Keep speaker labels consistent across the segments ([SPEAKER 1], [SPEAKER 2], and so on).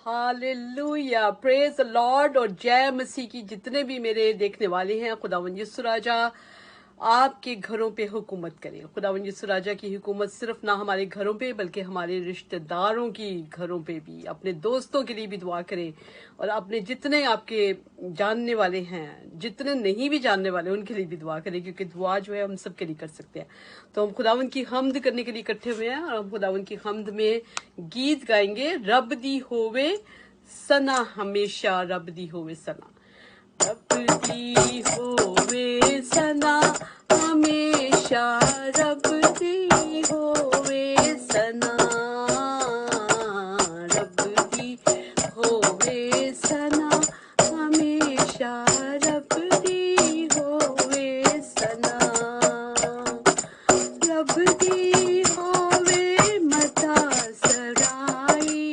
[SPEAKER 1] Hallelujah, praise the Lord. और जय मसीह की। जितने भी मेरे देखने वाले हैं, खुदावंद यीशु राजा आपके घरों पे हुकूमत करें। खुदावंद यीशु राजा की हुकूमत सिर्फ ना हमारे घरों पे बल्कि हमारे रिश्तेदारों की घरों पे भी, अपने दोस्तों के लिए भी दुआ करें, और अपने जितने आपके जानने वाले हैं, जितने नहीं भी जानने वाले उनके लिए भी दुआ करें, क्योंकि दुआ जो है हम सबके लिए कर सकते हैं। तो हम खुदावंद की हमद करने के लिए इकट्ठे हुए हैं, और हम खुदावंद की हमद में गीत गाएंगे। रब दी होवे सना, हमेशा रब दी होवे सना। रब दी होवे सना, हमेशा रब दी होवे सना। रब दी होवे सना, हमेशा रब दी होवे सना। रब दी होवे मता सराई,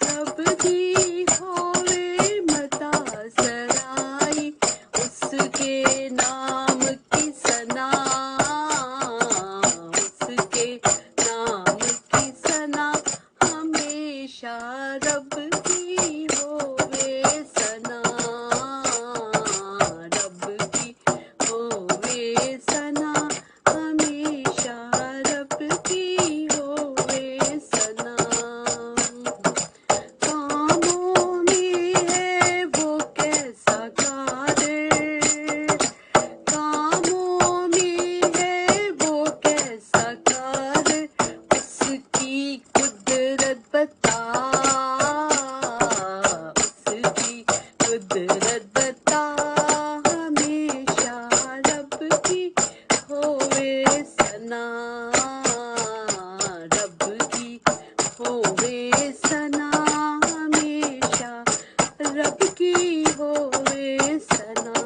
[SPEAKER 1] रब दी होवे मता सराई, उसके नाम की सना, उसके नाम की सना, हमेशा रब की होवे सना। रब की होवे सना, हमेशा रब की होवे सना। कामों में है वो कैसा कादिर, कामों में है वो कैसा कादिर, उसकी कुदरत बता, उसकी कुदरत बता, हमेशा रब की होवे सना। रब की होवे सना, हमेशा रब की होवे सना।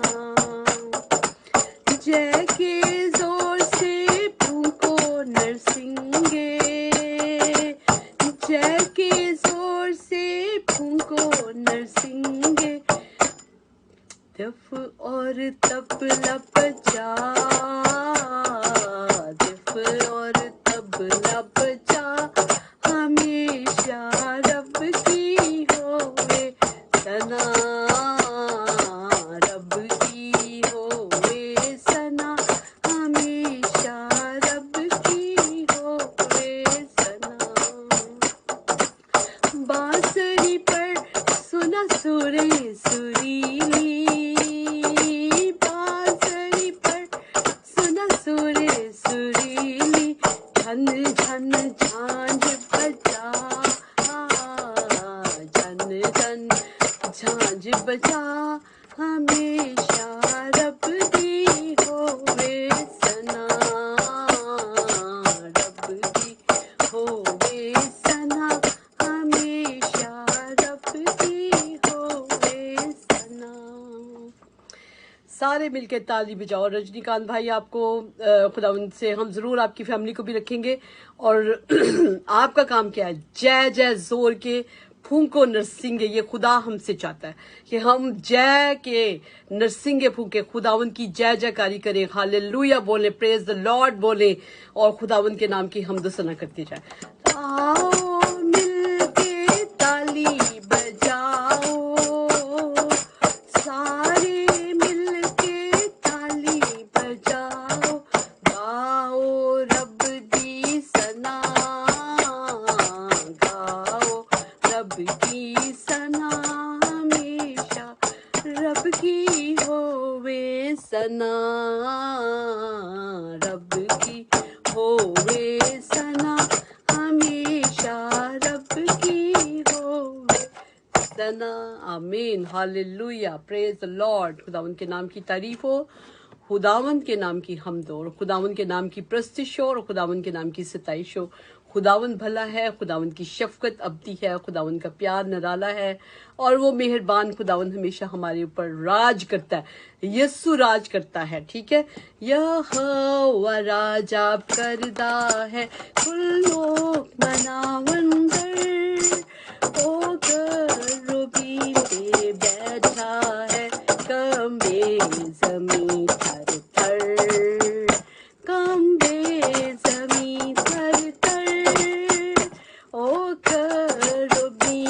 [SPEAKER 1] जय के जोर से फूंको नरसिंगे, जय के जोर से फूंको नरसिंगे, दफ और तबला बजा, दफ और तबला बजा, हमेशा रब की होवे सना। रब की होवे सना, हमेशा रब की होवे सना। बांसुरी पर सुना सुरे सुरीली, बांसुरी पर सुना सुरे सुरीली, झन झन झांझ बजा, झन झन झांझ बजा, हमेशा रब दी होवे सना। रब दी होवे सना, हमेशा रब दी होवे सना। सारे मिलके ताली बजाओ। रजनीकांत भाई, आपको खुदावंद से हम जरूर आपकी फैमिली को भी रखेंगे। और आपका काम क्या है? जय जय जोर के फूंको नरसिंगे। ये खुदा हमसे चाहता है कि हम जय के नरसिंगे फूंके, खुदावंद की जय जयकारी करें, हालेलुया बोले, प्रेज द लॉर्ड बोले, और खुदावंद के नाम की हमद सना करते जाए। आओ मिलके ताली बजाओ, सारे मिलके ताली बजाओ, गाओ रब दी सना, गाओ रब की सना, हमेशा रब की होवे सना। रब की होवे सना, हमेशा रब की होवे सना। आमीन, हालेलुया, प्रेज द लॉर्ड। खुदावंद के नाम की तारीफ हो, खुदावंद के नाम की हमद हो, और खुदावंद के नाम की प्रस्तिश हो, और खुदावंद के नाम की सताइश हो। खुदावंद भला है, खुदावंद की शफकत अबदी है, खुदावंद का प्यार निराला है, और वो मेहरबान खुदावंद हमेशा हमारे ऊपर राज करता है। यस्सु राज करता है, ठीक है। यहोवा राजा करदा है, कुल लोग मनावन कर, ओ करूबी पे बैठा है, कम्बे जमी थर थर, कम्बे जमी थर थर, ओ करूबी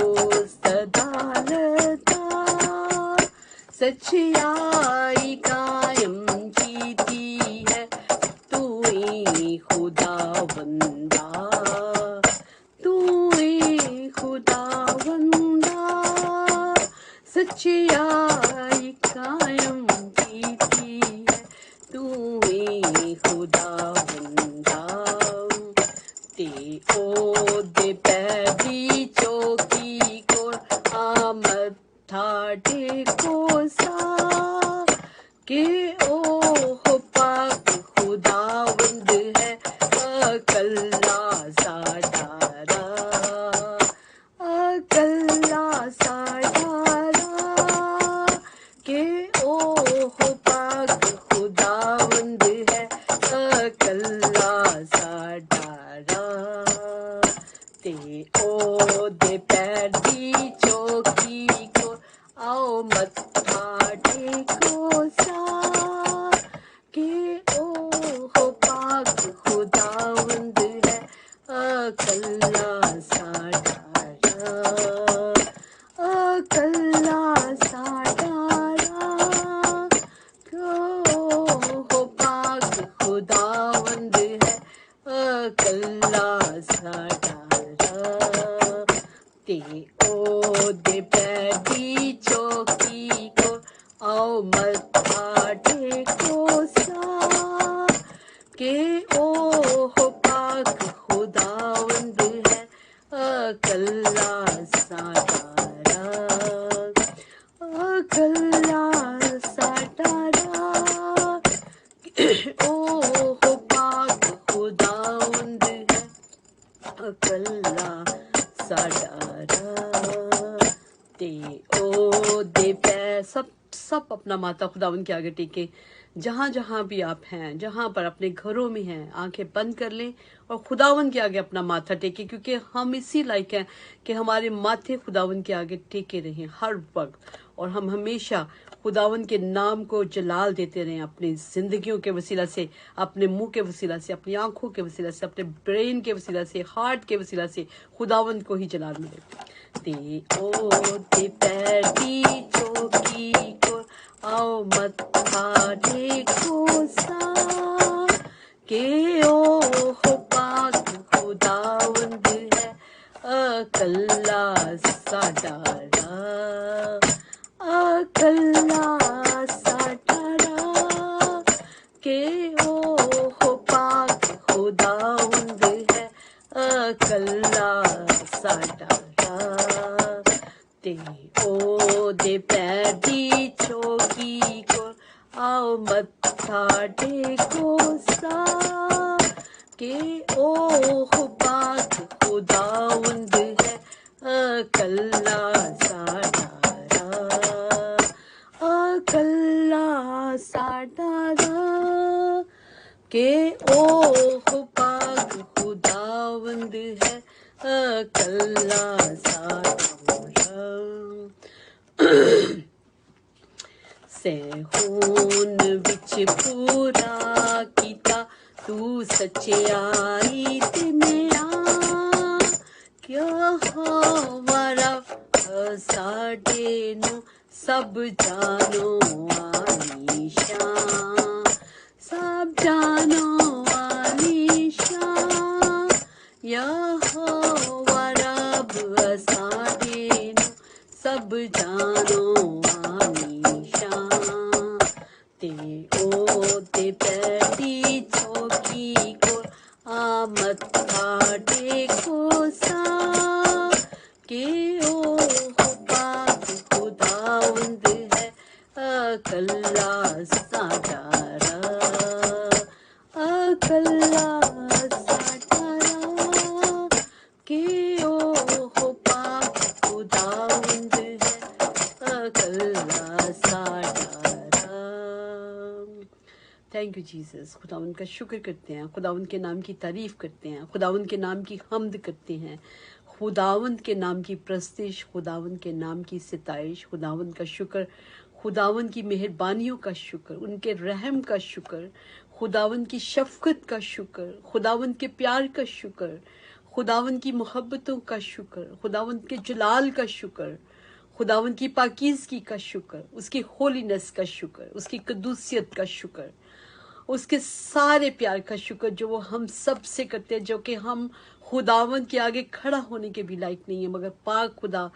[SPEAKER 1] दोस्त अदालता सच्चाई कायम कीती है तू ही खुदावंदा तू ही खुदावंदा सच्चाई कायम कीती है तू ही खुदावंदा ते ओ दे पैदी चौकी को आमद ठाटे को सा के ओ हो पाक खुदावंद है अकल्ला साडारा अकल्ला साडारा के ओ हो पाक खुदावंद है अकल्ला साडारा ते ओ दे पैदी चौकी को आओ मत्था टेको सा के ओ हो पाक खुदावंद है अकल्ला साडारा अकल्ला साडारा को हो पाक खुदावंद है अकल्ला साडारा ते ओ दे पैदी चौकी को आओ मत्था टेको सा के ओ हो पाक खुदावंद है अकल्ला साडारा अकल्ला साडारा ओ हो पाक खुदावंद है अकल्ला साडारा ते ओ दे पै सब अपना माता खुदावन के आगे टेके जहाँ जहाँ भी आप हैं, जहाँ पर अपने घरों में हैं, आंखें बंद कर लें और खुदावन के आगे अपना माथा टेके, क्योंकि हम इसी लायक हैं कि हमारे माथे खुदावन के आगे टेके रहें हर वक्त, और हम हमेशा खुदावन के नाम को जलाल देते रहें अपनी जिंदगियों के वसीला से, अपने मुंह के वसीला से, अपनी आंखों के वसीला से, अपने ब्रेन के वसीला से, हार्ट के वसीला से खुदावन को ही जलाल मिले। ते ओ ते पैदी चौकी को आओ मत्था टेको सा के ओ हो पाक खुदावंद है अकल्ला साडारा अकल्ला साडारा के ओ हो पाक खुदावंद है अकल्ला साडारा ते ओ दे पैदी चौकी को आओ मत्था टेको सा के ओ हो पाक खुदावंद है अकल्ला साडारा अकल्ला साडारा के ओ हो पाक खुदावंद है अकल्ला साडारा सैहून विच पूरा कीता तू सच्चाई ते मेरा क्या हमारा साडे नू सब जानो आलीशा सब जानो आलीशा यहोवा रब साडे नू सब जानो आलीशा ते ओ ते पैदी चौकी को आ मत्था टेको सा के ओ हो पाक खुदावंद है अकल्ला साडारा अकल्ला साडारा के ओ हो पाक खुदावंद है अकल्ला साडारा। Thank you Jesus. खुदावंद का शुक्र करते हैं, खुदावंद के नाम की तारीफ करते हैं, खुदावंद के नाम की हम्द करते हैं, खुदावंद के नाम की प्रस्तिश, खुदावंद के नाम की सिताइश, खुदावंद का शुक्र, खुदावंद की मेहरबानियों का शुक्र, उनके रहम का शुक्र, खुदावंद की शफकत का शुक्र, खुदावंद के प्यार का शुक्र, खुदावन की मोहब्बतों का शुक्र, खुदावन के जलाल का शुक्र, खुदावन की पाकीज़गी का शुक्र, उसकी होलीनेस का शुक्र, उसकी कदूसियत का शुक्र, उसके सारे प्यार का शुक्र जो वो हम सब से करते हैं, जो कि हम खुदावन के आगे खड़ा होने के भी लायक नहीं है, मगर पाक खुदा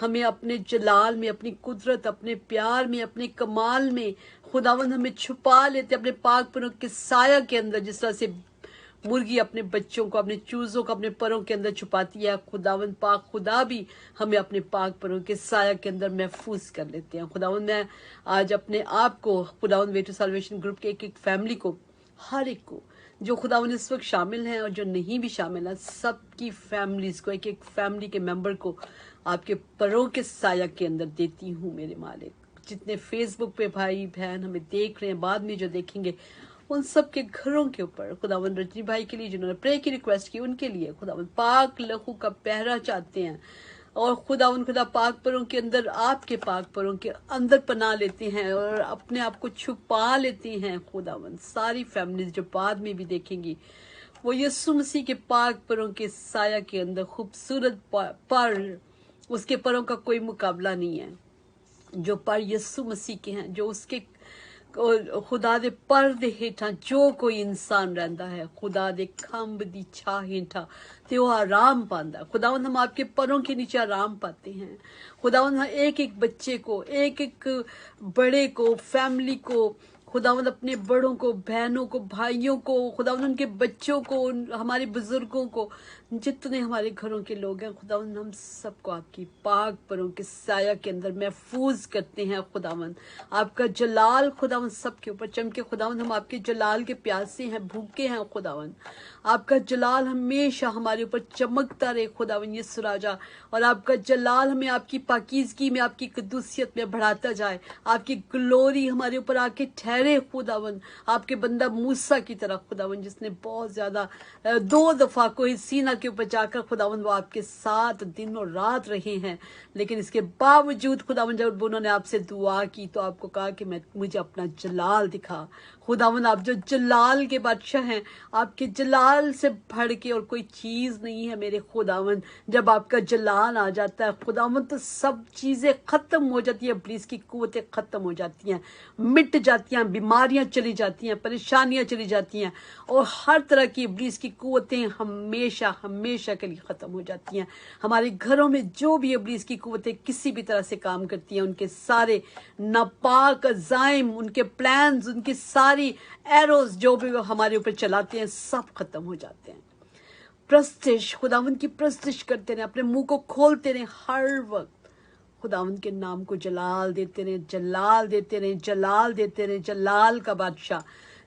[SPEAKER 1] हमें अपने जलाल में, अपनी कुदरत, अपने प्यार में, अपने कमाल में खुदावन हमें छुपा लेते अपने पाक परों के साया के अंदर। जिस तरह से मुर्गी अपने बच्चों को, अपने चूजों को अपने परों के अंदर छुपाती है, खुदावन पाक खुदा भी हमें अपने पाक परों के साया के अंदर महफूज कर लेते हैं। खुदावन, मैं आज अपने आप को खुदावन वे टू साल्वेशन ग्रुप के एक एक फैमिली को, हर एक को जो खुदावन इस वक्त शामिल हैं और जो नहीं भी शामिल हैं, सबकी फैमिलीज को, एक एक फैमिली के मेंबर को आपके परों के साया के अंदर देती हूँ मेरे मालिक। जितने फेसबुक पे भाई बहन हमें देख रहे हैं, बाद में जो देखेंगे, उन सब के घरों के ऊपर खुदावन रजनी भाई के लिए जिन्होंने प्रे की रिक्वेस्ट की, उनके लिए खुदावन पाक लहू का पहरा चाहते हैं। और खुदा पाक परों के अंदर, आपके पाक परों के अंदर पना लेते हैं और अपने आप को छुपा लेते हैं। खुदावन सारी फैमिलीज जो बाद में भी देखेंगी, वो यीशु मसीह के पाक परों के साया के अंदर खूबसूरत पर, उसके परों का कोई मुकाबला नहीं है। जो पर यीशु मसीह के हैं, जो उसके खुदा दे पर दे हेठा जो कोई इंसान रहता है, खुदा दे खंभ दी छा हेठा ते वो आराम पांदा। खुदावन हम आपके परों के नीचे आराम पाते हैं। खुदावन हम एक एक बच्चे को, एक एक बड़े को, फैमिली को, खुदावन अपने बड़ों को, बहनों को, भाइयों को, खुदावन उनके बच्चों को, हमारे बुजुर्गों को, जितने हमारे घरों के लोग हैं, खुदावन हम सबको आपकी पाक परों के साया के अंदर महफूज करते हैं। खुदावन आपका जलाल खुदावन सबके ऊपर चमके। खुदावन हम आपके जलाल के प्यासे हैं, भूखे हैं। खुदावन आपका जलाल हमेशा हमारे ऊपर चमकता रहे खुदावन यीशु राजा, और आपका जलाल हमें आपकी पाकीज़गी में, आपकी कदूसियत में बढ़ाता जाए। आपकी ग्लोरी हमारे ऊपर आके ठहरे खुदावन, आपके बंदा मूसा की तरह खुदावन, जिसने बहुत ज्यादा 2 दफा कोई सीना के ऊपर जाकर खुदावन वो आपके साथ दिन और रात रहे हैं, लेकिन इसके बावजूद खुदावन जब उन्होंने आपसे दुआ की तो आपको कहा कि मुझे अपना जलाल दिखा। खुदावन आप जो जलाल के बादशाह हैं, आपके जलाल से बढ़ के और कोई चीज नहीं है मेरे खुदावन। जब आपका जलाल आ जाता है खुदावन तो सब चीजें खत्म हो जाती है, इब्लीस की कुव्वतें खत्म हो जाती हैं, मिट जाती हैं, बीमारियां चली जाती हैं, परेशानियां चली जाती हैं, और हर तरह की इब्लीस की कुव्वतें हमेशा हमेशा के लिए खत्म हो जाती हैं। हमारे घरों में जो भी इब्लीस की कुव्वतें किसी भी तरह से काम करती हैं, उनके सारे नापाक अज़ाइम, उनके प्लान्स, उनकी सारी एरोज जो भी वो हमारे ऊपर चलाते हैं, सब खत्म हो जाते हैं। प्रस्तिश, खुदावन की प्रस्तिश करते रहे, अपने मुंह को खोलते रहे हर वक्त, खुदावन के नाम को जलाल देते रहे, जलाल देते रहे, जलाल देते रहे। जलाल का बादशाह,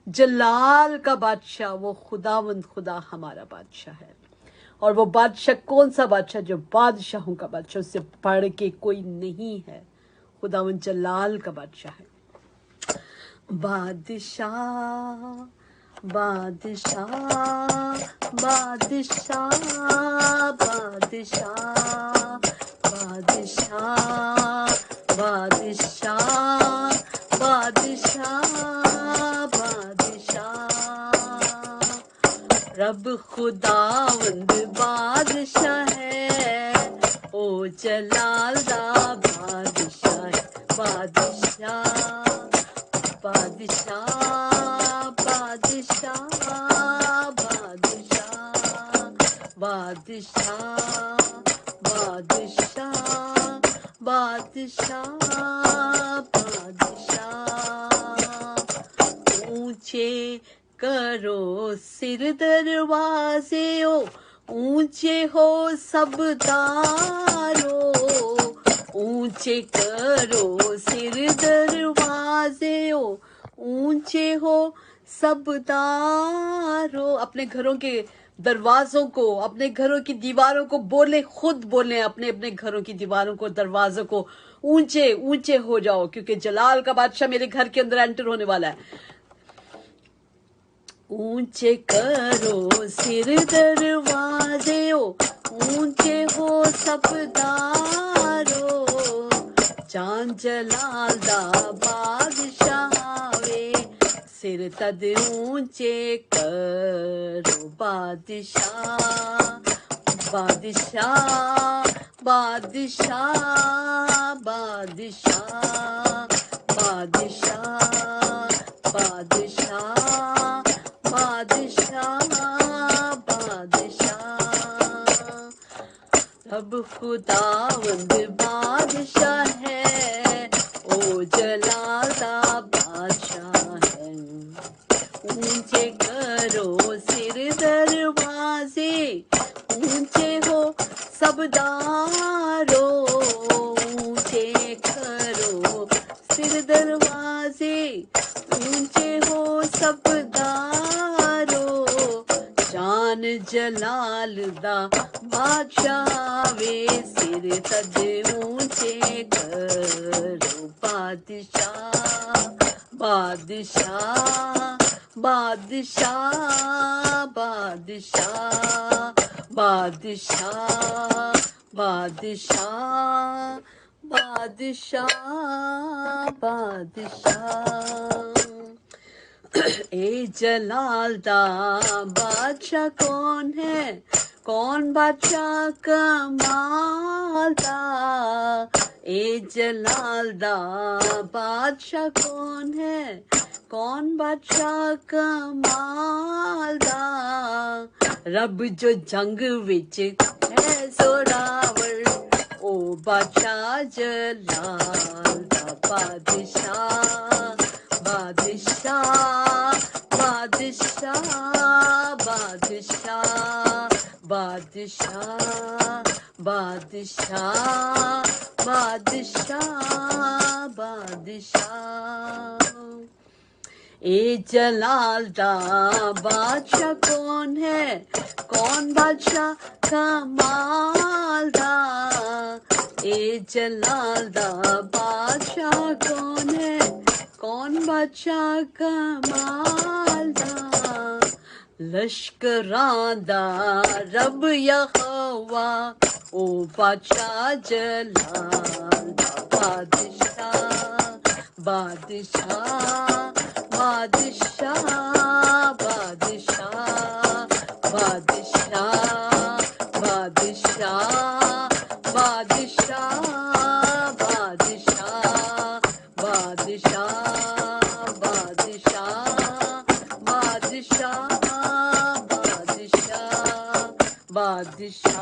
[SPEAKER 1] जलाल का बादशाह वो खुदावन खुदा हमारा बादशाह है। और वो बादशाह कौन सा बादशाह? जो बादशाहों का बादशाह, उससे बढ़ के कोई नहीं है। खुदावन जलाल का बादशाह है। बादशाह बादशाह बादशाह बादशाह बादशाह बादशाह बादशाह बादशाह रब खुदावंद बादशाह है, ओ जलाल दा बादशाह है। बादशाह बादशाह बादशाह बादशाह बादशाह बादशाह बादशाह बादशाह। ऊंचे करो सिर दरवाजे ओ, ऊंचे हो सब तारो, ऊंचे करो सिर दरवाजे ओ, ऊंचे हो सब तारो। अपने घरों के दरवाजों को, अपने घरों की दीवारों को बोले, खुद बोले अपने अपने घरों की दीवारों को, दरवाजों को, ऊंचे ऊंचे हो जाओ, क्योंकि जलाल का बादशाह मेरे घर के अंदर एंटर होने वाला है। ऊंचे करो सिर दरवाजे ओ, ऊंचे हो सब दारो, चांद जलाल दा बादशाह वे, सिर तद ऊंचे करो बादशाह بادشاہ بادشاہ بادشاہ بادشاہ بادشاہ بادشاہ بادشاہ رب خداوند بادشاہ ہے، او جلال دا بادشاہ ہے۔ اونچے کرو سر دروازے، اونچے ہو سب دارو، اونچے کرو سر دروازے، اونچے ہو سب دارو، شان جلال دا بادشاہ وے، سر تد اونچے کرو، بادشاہ بادشاہ بادشاہ بادشاہ بادشاہ بادشاہ بادشاہ بادشاہ اے جلال دا بادشاہ کون ہے، کون بادشاہ کمال دا، اے جلال دا بادشاہ کون ہے، کون بادشاہ کمال دا، رب جو جنگ وچ ہے زوراور، او بادشاہ جلال دا بادشاہ بادشاہ بادشاہ بادشاہ بادشاہ بادشاہ بادشاہ بادشاہ اے جلال دا بادشاہ کون ہے، کون بادشاہ کمال دا، اے جلال دا بادشاہ کون ہے، کون بادشاہ کمال دا، لشکراں دا رب یہوہ، او بادشاہ جلال دا بادشاہ بادشاہ بادشاہ بادشاہ بادشاہ بادشاہ بادشاہ بادشاہ بادشاہ بادشاہ بادشاہ بادشاہ بادشاہ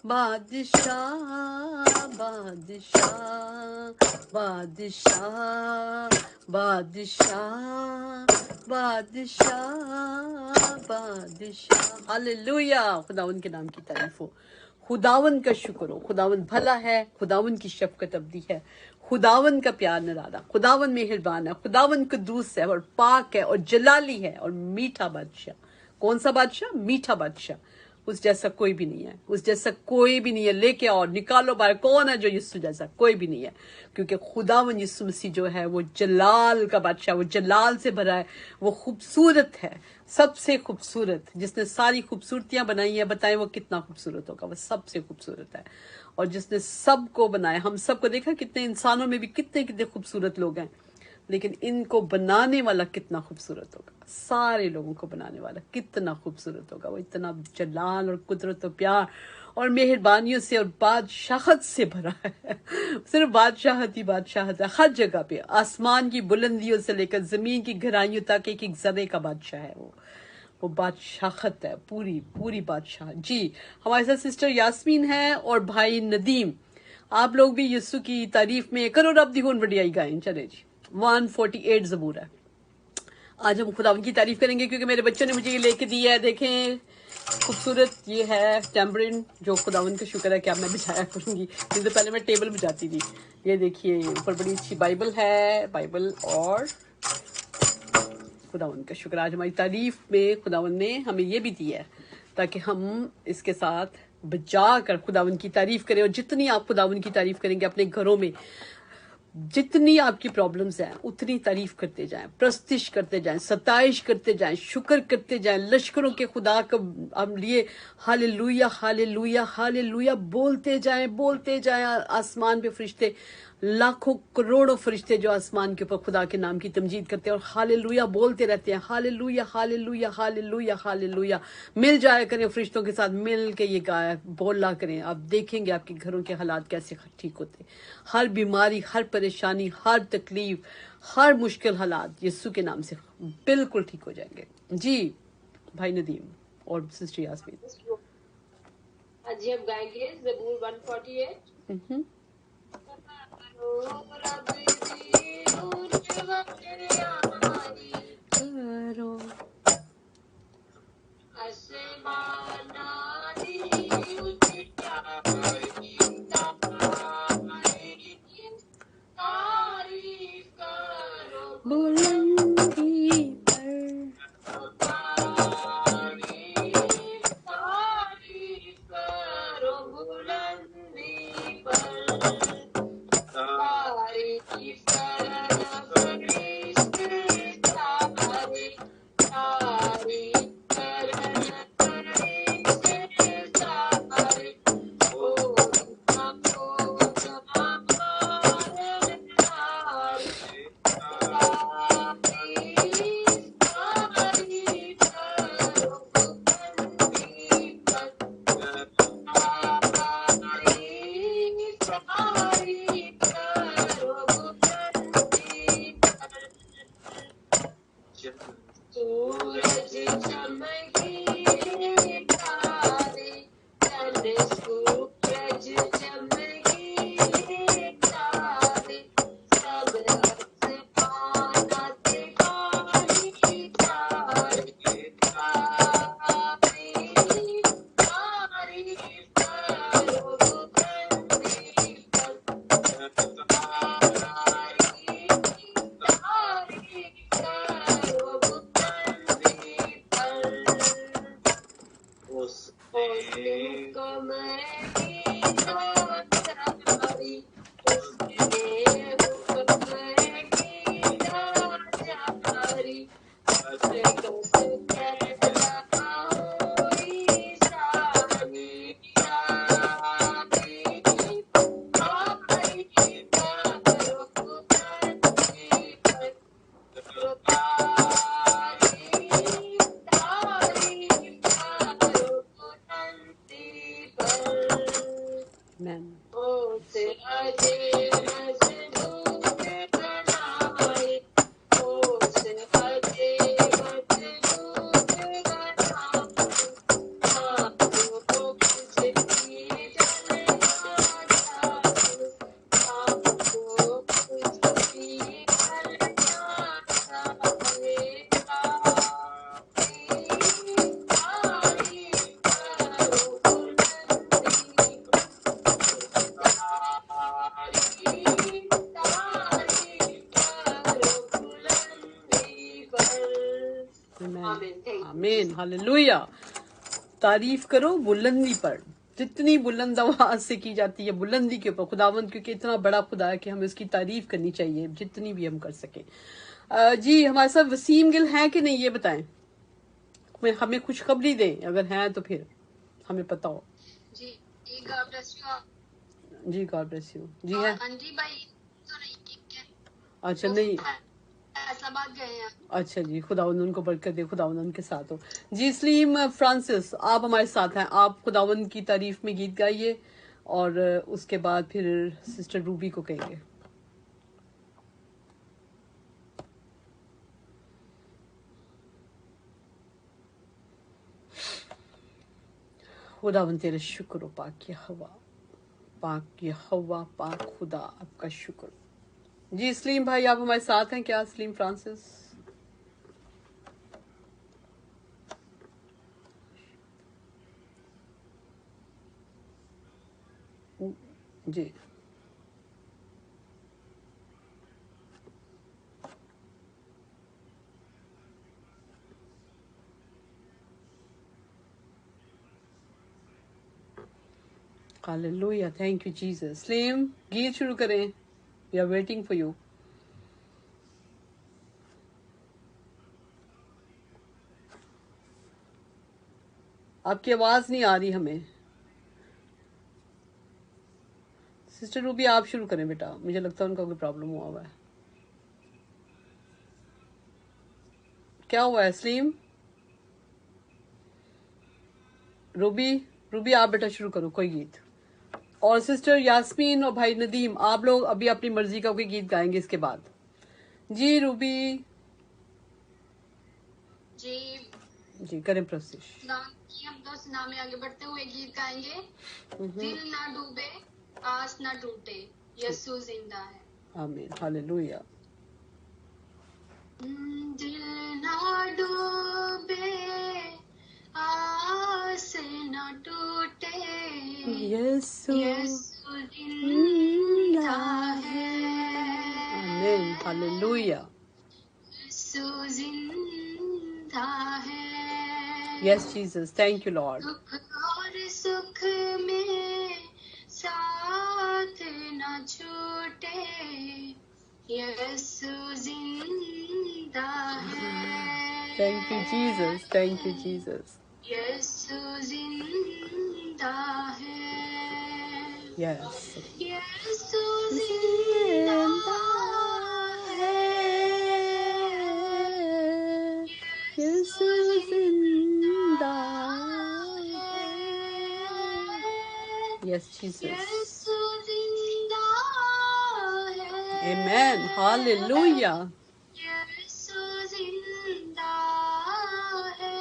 [SPEAKER 1] بادشاہ بادشاہ بادشاہ بادشاہ بادشاہ بادشاہ ہاللویا، خداوند کے نام کی تعریف ہو، خداوند کا شکر ہو، خداوند بھلا ہے، خداوند کی شفقت ابدی ہے، خداوند کا پیار نرالا، خداوند مہربان ہے، خداوند قدوس ہے اور پاک ہے اور جلالی ہے اور میٹھا بادشاہ۔ کون سا بادشاہ؟ میٹھا بادشاہ۔ اس جیسا کوئی بھی نہیں ہے، اس جیسا کوئی بھی نہیں ہے، لے کے آؤ نکالو باہر، کون ہے جو یسوع جیسا؟ کوئی بھی نہیں ہے، کیونکہ خداوند یسوع مسیح جو ہے وہ جلال کا بادشاہ، وہ جلال سے بھرا ہے، وہ خوبصورت ہے، سب سے خوبصورت، جس نے ساری خوبصورتیاں بنائی ہیں، بتائیں وہ کتنا خوبصورت ہوگا، وہ سب سے خوبصورت ہے، اور جس نے سب کو بنایا، ہم سب کو دیکھا کتنے انسانوں میں بھی کتنے کتنے خوبصورت لوگ ہیں، لیکن ان کو بنانے والا کتنا خوبصورت ہوگا، سارے لوگوں کو بنانے والا کتنا خوبصورت ہوگا، وہ اتنا جلال اور قدرت و پیار اور مہربانیوں سے اور بادشاہت سے بھرا ہے، صرف بادشاہت ہی بادشاہت ہے، ہر جگہ پہ، آسمان کی بلندیوں سے لے کر زمین کی گہرائیوں تک ایک ایک ذرے کا بادشاہ ہے وہ بادشاہت ہے، پوری پوری بادشاہ۔ جی ہمارے ساتھ سسٹر یاسمین ہے اور بھائی ندیم، آپ لوگ بھی یسوع کی تعریف میں کرو رب دی ہون وڈیائی گائیں، چلے جی 148 زبور ہے۔ آج ہم خداوند کی تعریف کریں گے کیونکہ میرے بچوں نے مجھے یہ لے کے دی ہے، دیکھیں خوبصورت یہ ہے ٹیمبرن، جو خداوند کا شکر ہے کہ اب میں بجایا کروں گی، نہیں تو پہلے میں ٹیبل بجاتی تھی۔ یہ دیکھیے اوپر بڑی اچھی بائبل ہے، بائبل، اور خداوند کا شکر، آج ہماری تعریف میں خداوند نے ہمیں یہ بھی دی ہے تاکہ ہم اس کے ساتھ بجا کر خداوند کی تعریف کریں، اور جتنی آپ خداوند کی تعریف کریں گے اپنے گھروں میں، جتنی آپ کی پرابلمز ہیں اتنی تعریف کرتے جائیں، پرستش کرتے جائیں، ستائش کرتے جائیں، شکر کرتے جائیں، لشکروں کے خدا کا ہم لیے ہاللویا ہاللویا ہاللویا بولتے جائیں، بولتے جائیں، آسمان پہ فرشتے लाखों करोड़ों फरिश्ते जो आसमान के ऊपर खुदा के नाम की तमजीद करते हैं और हालेलुया बोलते रहते हैं, हालेलुया हालेलुया हालेलुया हालेलुया। मिल जाया करें फरिश्तों के साथ, मिल के ये गाया बोला करें। आप देखेंगे आपके घरों के हालात कैसे ठीक होते हैं। हर बीमारी, हर परेशानी, हर तकलीफ, हर मुश्किल हालात यीशु के नाम से बिल्कुल ठीक हो जाएंगे। जी भाई नदीम और सिस्टर यास्मीन।
[SPEAKER 2] आज हम गाएंगे ज़बूर 148।
[SPEAKER 1] बुलंदी पर आमीन हालेलुया। तारीफ करो बुलंदी पर, जितनी बुलंद आवाज से की जाती है बुलंदी के ऊपर खुदावंद, क्योंकि इतना बड़ा खुदा है कि हमें उसकी तारीफ करनी चाहिए जितनी भी हम कर सके। जी हमारे साथ वसीम गिल हैं कि नहीं ये बताएं, हमें खुशखबरी दें अगर हैं तो फिर हमें पता हो।
[SPEAKER 2] जी गॉड ब्लेस यू।
[SPEAKER 1] जी गॉड ब्लेस यू। जी है
[SPEAKER 2] अंजी भाई तो नहीं है।
[SPEAKER 1] अच्छा नहीं
[SPEAKER 2] फैसलाबाद गए हैं।
[SPEAKER 1] अच्छा जी, खुदावंद उनको बरकत दे, खुदावंद उनके साथ हो। जी सलीम फ्रांसिस आप हमारे साथ हैं, आप खुदावंद की तारीफ में गीत गाइए और उसके बाद फिर सिस्टर रूबी को कहेंगे। खुदावंद तेरा शुक्र हो, पाक यहोवा, पाक यहोवा, पाक खुदा, आपका शुक्र। जी सलीम भाई आप हमारे साथ हैं क्या? Salim Francis ji hallelujah, thank you Jesus. Salim गीत शुरू करें, we are waiting for you. आपकी आवाज नहीं आ रही हमें। सिस्टर रूबी आप शुरू करें बेटा, मुझे लगता है उनका कोई प्रॉब्लम हुआ है. क्या हुआ है सलीम? रूबी आप बेटा शुरू करो कोई गीत. और सिस्टर यास्मीन और भाई नदीम आप लोग अभी अपनी मर्जी का कोई गीत गाएंगे इसके बाद. जी रूबी जी करें प्रोसेस.
[SPEAKER 2] हम तो सुनाम में आगे बढ़ते हुए गीत गाएंगे. दिल ना डूबे आस ना टूटे यीशु जिंदा है.
[SPEAKER 1] आमीन हालेलुया.
[SPEAKER 2] दिल ना डूबे आस ना टूटे
[SPEAKER 1] यीशु
[SPEAKER 2] यीशु जिंदा है.
[SPEAKER 1] आमीन हालेलुया.
[SPEAKER 2] यीशु जिंदा है.
[SPEAKER 1] Yes, Jesus. Thank you, Lord.
[SPEAKER 2] दुख और सुख में साथ न छूटे यीशु जिंदा है.
[SPEAKER 1] Thank you, Jesus. Thank you, Jesus.
[SPEAKER 2] यीशु जिंदा है.
[SPEAKER 1] Yes.
[SPEAKER 2] यीशु जिंदा है.
[SPEAKER 1] यीशु जिंदा है. Yes, Jesus.
[SPEAKER 2] यीशु जिंदा है.
[SPEAKER 1] Amen. Hallelujah.
[SPEAKER 2] यीशु जिंदा है.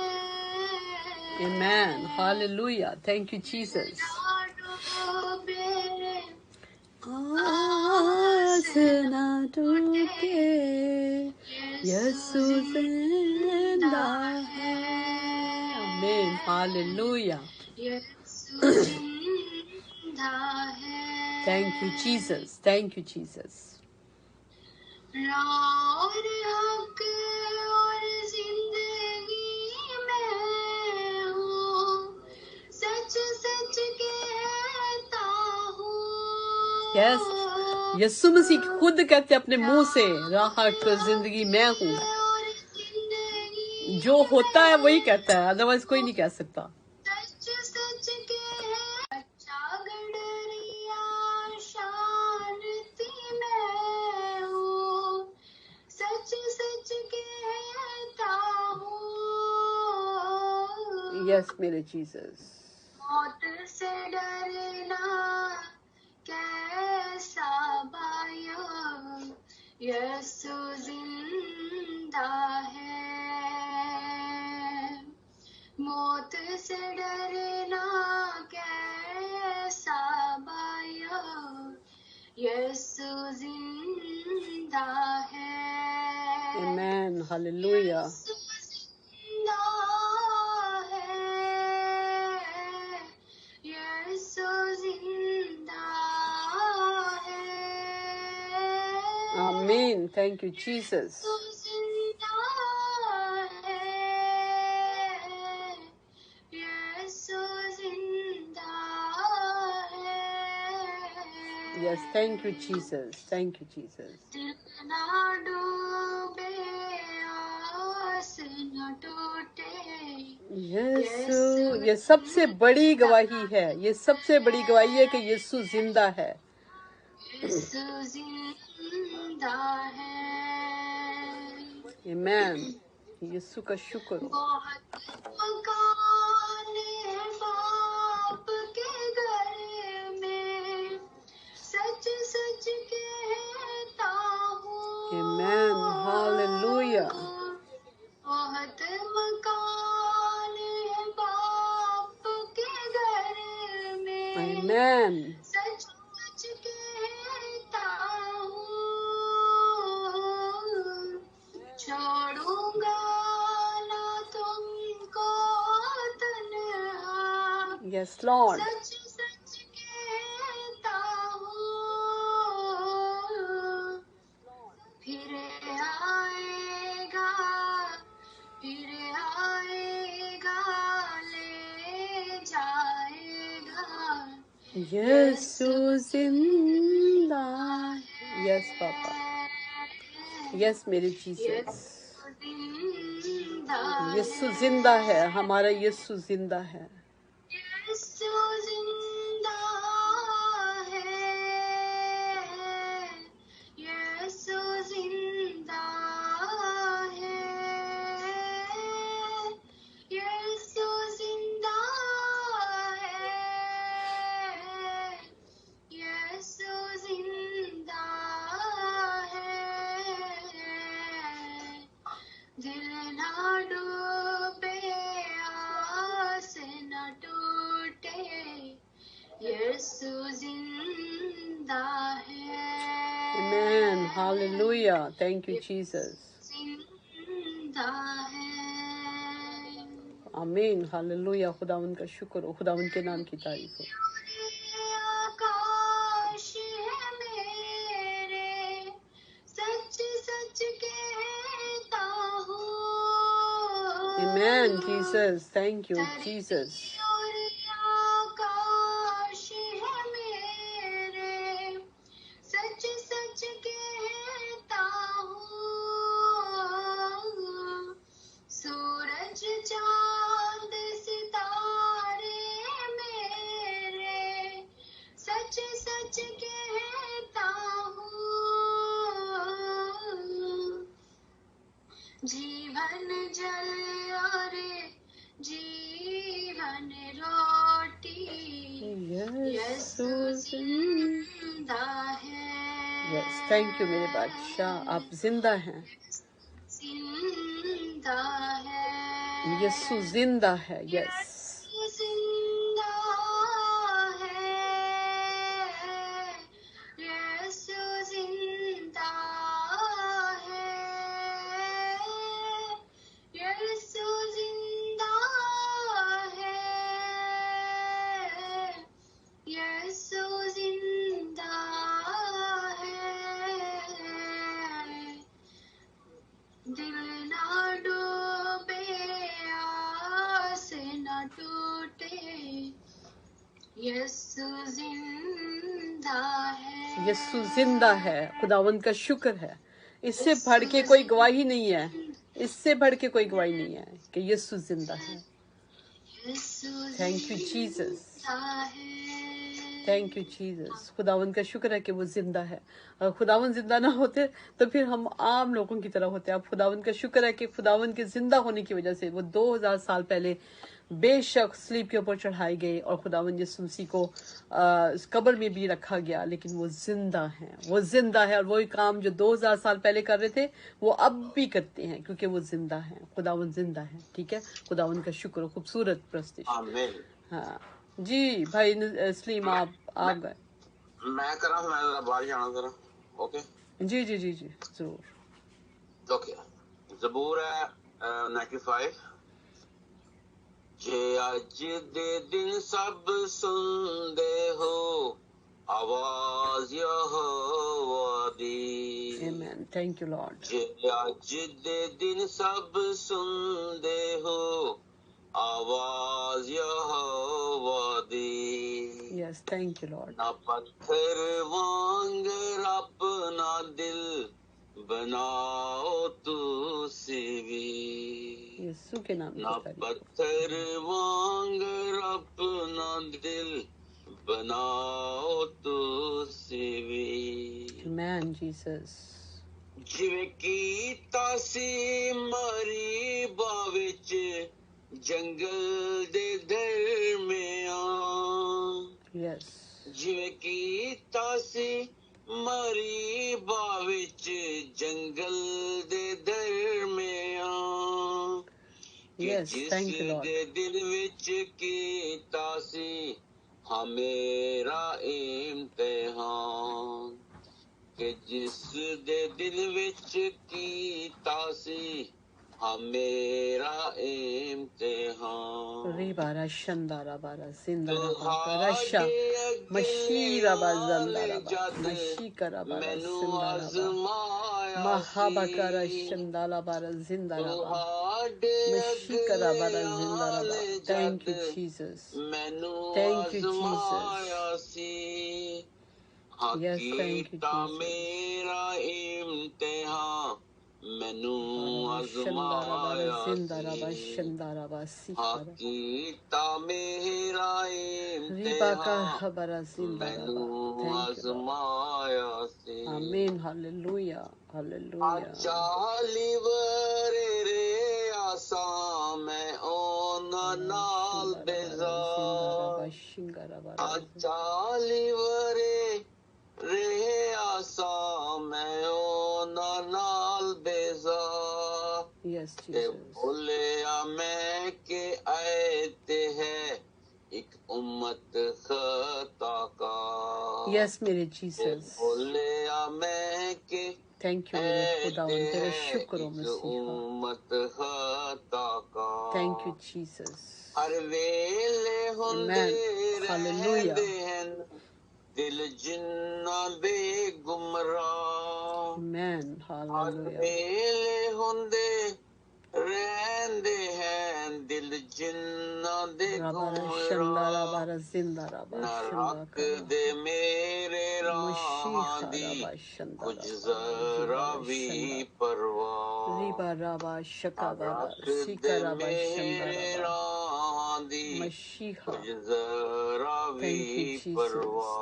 [SPEAKER 1] Amen. Hallelujah. Thank you, Jesus. आस ना टूटे यीशु जिंदा है. आमीन हालेलुया.
[SPEAKER 2] यीशु जिंदा है.
[SPEAKER 1] Thank you, Jesus. Thank you, Jesus.
[SPEAKER 2] और हक और जिंदगी में हूँ सच सच कहता हूँ.
[SPEAKER 1] Yes. यीशु मसीह खुद कहते अपने मुंह से राह हक जिंदगी मैं हूँ.
[SPEAKER 2] और जिंदगी
[SPEAKER 1] जो होता है वही कहता है, अदरवाइज कोई नहीं कह सकता.
[SPEAKER 2] सच सच कह अच्छा गडरिया शांति में हूँ सच सच कहता हूँ.
[SPEAKER 1] Yes, मेरे जीसस.
[SPEAKER 2] मौत से डरना कैसा बाया यीशु जिंदा है. मौत से डरना कैसा बाया यीशु जिंदा है.
[SPEAKER 1] Amen. Hallelujah.
[SPEAKER 2] यीशु जिंदा है. यीशु जिंदा है.
[SPEAKER 1] Amen. Thank you, Jesus.
[SPEAKER 2] यीशु जिंदा है. यीशु जिंदा है.
[SPEAKER 1] Yes, thank you, Jesus. Thank you, Jesus.
[SPEAKER 2] दिल ना डूबे आस न टूटे
[SPEAKER 1] यीशु, ये सबसे बड़ी गवाही है. ये सबसे बड़ी गवाही है कि यीशु जिंदा है.
[SPEAKER 2] यीशु जिंदा है.
[SPEAKER 1] Amen. यीशु का शुक्र हो.
[SPEAKER 2] बहुत मकान है बाप के घर में सच सच कहता हूँ.
[SPEAKER 1] Amen. Hallelujah.
[SPEAKER 2] बहुत मकान है बाप के घर में
[SPEAKER 1] Amen.
[SPEAKER 2] सच सच कहता हूँ. छोड़ूंगा ना तुमको तन्हा
[SPEAKER 1] Yes, Lord.
[SPEAKER 2] सच सच कहता हूँ. फिर आएगा ले जाएगा
[SPEAKER 1] यीशु जिंदा है. Yes, Papa. Yes, मेरे जीसस.
[SPEAKER 2] जिंदा
[SPEAKER 1] यीशु जिंदा है. हमारा यीशु जिंदा है.
[SPEAKER 2] यीशु जिंदा है. जिंदा है,
[SPEAKER 1] Amen. Hallelujah. Thank you, Jesus.
[SPEAKER 2] जिंदा है।
[SPEAKER 1] आमीन। हालेलुया। खुदावन का शुक्र हो, खुदावन के नाम की तारीफ हो।
[SPEAKER 2] आकाश है मेरे, सच सच कहता हूँ।
[SPEAKER 1] Amen, Jesus. Thank you, Jesus.
[SPEAKER 2] और आकाश है मेरे, सच सच कहता हूँ। सूरज चांद सितारे मेरे, सच सच कहता हूँ। जीवन जल और जीवन रोटी, यीशु जिंदा है।
[SPEAKER 1] Yes, thank you मेरे बादशाह, आप जिंदा हैं।
[SPEAKER 2] जिंदा है,
[SPEAKER 1] यीशु जिंदा है। Yes.
[SPEAKER 2] जिंदा है, यीशु जिंदा है, यीशु जिंदा है, यीशु जिंदा है। दिल ना डूबे, आस ना टूटे, यीशु जिंदा है।
[SPEAKER 1] यीशु जिंदा है। खुदावंद का शुक्र है। इससे बढ़ के कोई गवाही नहीं है, इससे बढ़ के कोई गवाही नहीं है कि यीशु जिंदा है। Thank you Jesus, thank you Jesus. खुदावंद का शुक्र है कि वो जिंदा है। अगर खुदावंद जिंदा ना होते तो फिर हम आम लोगों की तरह होते। अब खुदावंद का शुक्र है कि खुदावंद के जिंदा होने की वजह से वो 2000 साल पहले बेशक स्लीप के ऊपर चढ़ाई गई और खुदावंद यीशु मसीह को कब्र में भी रखा गया, लेकिन वो जिंदा है। वो जिंदा है और वही काम जो 2000 साल पहले कर रहे थे वो अब भी करते हैं, क्योंकि वो जिंदा है। खुदावंद जिंदा है। ठीक है, खुदावंद का शुक्र हो। खूबसूरत प्रस्तुति। हाँ जी भाई सलीम, आप गए।
[SPEAKER 3] मैं कर रहा हूँ, मैं जरा बाहर जाना जरा। ओके
[SPEAKER 1] जी जी जी जी जरूर।
[SPEAKER 3] ओके, ज़बूर है 95। जे अज दे दिन सब सुनदे हो आवाज यहोवा दी।
[SPEAKER 1] आमीन। Thank you Lord.
[SPEAKER 3] जे अज दे दिन सब सुनदे हो आवाज यहोवा दी।
[SPEAKER 1] Yes, thank you Lord.
[SPEAKER 3] ना पत्थर वांगर अपना दिल बनाओ तुसी भी।
[SPEAKER 1] यीशु के नाम
[SPEAKER 3] ना पत्थर वांगर अपना दिल बनाओ तुसी भी।
[SPEAKER 1] आमीन जीसस।
[SPEAKER 3] जिवें कीता सी मरी बाविच जंगल दे दरमियान।
[SPEAKER 1] यस,
[SPEAKER 3] जिवें कीता सी मरी बाविच जंगल दे दरमियान।
[SPEAKER 1] Yes, thank you Lord.
[SPEAKER 3] दे दिल विच कीता सी हमेरा इम्तिहान। कि जिस दे दिल विच कीता सी हमेरा इम्तिहान।
[SPEAKER 1] री बारा शंदारा बारा जिंदारा बारा रशा मशीरा बाजंदारा बा मशीकरा बारा जिंदारा बा महाबकरा शंदाला बारा जिंदारा बा मशीकरा बारा जिंदारा बा। Thank you Jesus, thank you Jesus. Yes, thank you, Jesus.
[SPEAKER 3] मेरा इम्तिहान मैनू
[SPEAKER 1] शंदारा जिंदारा शंदारा
[SPEAKER 3] कीता मेरा
[SPEAKER 1] रिबाका बरा जिंदारा।
[SPEAKER 3] मैनू आजमाया सी।
[SPEAKER 1] आमीन। Hallelujah, hallelujah.
[SPEAKER 3] चाली वरे रे आसा मैं ओना नाल बेजा। चाली वरे रे आसा मैं ओना नाल बेजा।
[SPEAKER 1] Yes Jesus.
[SPEAKER 3] बोले मैं के आते है एक उम्मत खता कार।
[SPEAKER 1] Yes, मेरे जीसस.
[SPEAKER 3] बोलिया मैं के
[SPEAKER 1] Thank you मेरे खुदावन, तेरा शुक्र हो
[SPEAKER 3] एक
[SPEAKER 1] मसीहा.
[SPEAKER 3] उम्मत खता का
[SPEAKER 1] Thank you Jesus.
[SPEAKER 3] हर वेले हुंदे
[SPEAKER 1] Amen. Hallelujah.
[SPEAKER 3] रहंदे हैं दिल जिन्ना दे गुमराह
[SPEAKER 1] Amen.
[SPEAKER 3] हर
[SPEAKER 1] Hallelujah.
[SPEAKER 3] वेले हुंदे रहंदे हैं दिल जिन्ना दे
[SPEAKER 1] Rabara shanda
[SPEAKER 3] गुमराह
[SPEAKER 1] rabara zinda rabara
[SPEAKER 3] न
[SPEAKER 1] shanda
[SPEAKER 3] रख
[SPEAKER 1] kara.
[SPEAKER 3] दे मेरे राह
[SPEAKER 1] Mashiach
[SPEAKER 3] दी
[SPEAKER 1] rabara shanda
[SPEAKER 3] कुछ
[SPEAKER 1] rabara
[SPEAKER 3] जरा
[SPEAKER 1] rabara
[SPEAKER 3] भी
[SPEAKER 1] shanda.
[SPEAKER 3] परवाह
[SPEAKER 1] Riba raba shakabara
[SPEAKER 3] रख दे
[SPEAKER 1] sika raba shanda
[SPEAKER 3] मेरे
[SPEAKER 1] raba.
[SPEAKER 3] राह दी
[SPEAKER 1] Mashiach.
[SPEAKER 3] कुछ जरा भी
[SPEAKER 1] Thank you Jesus.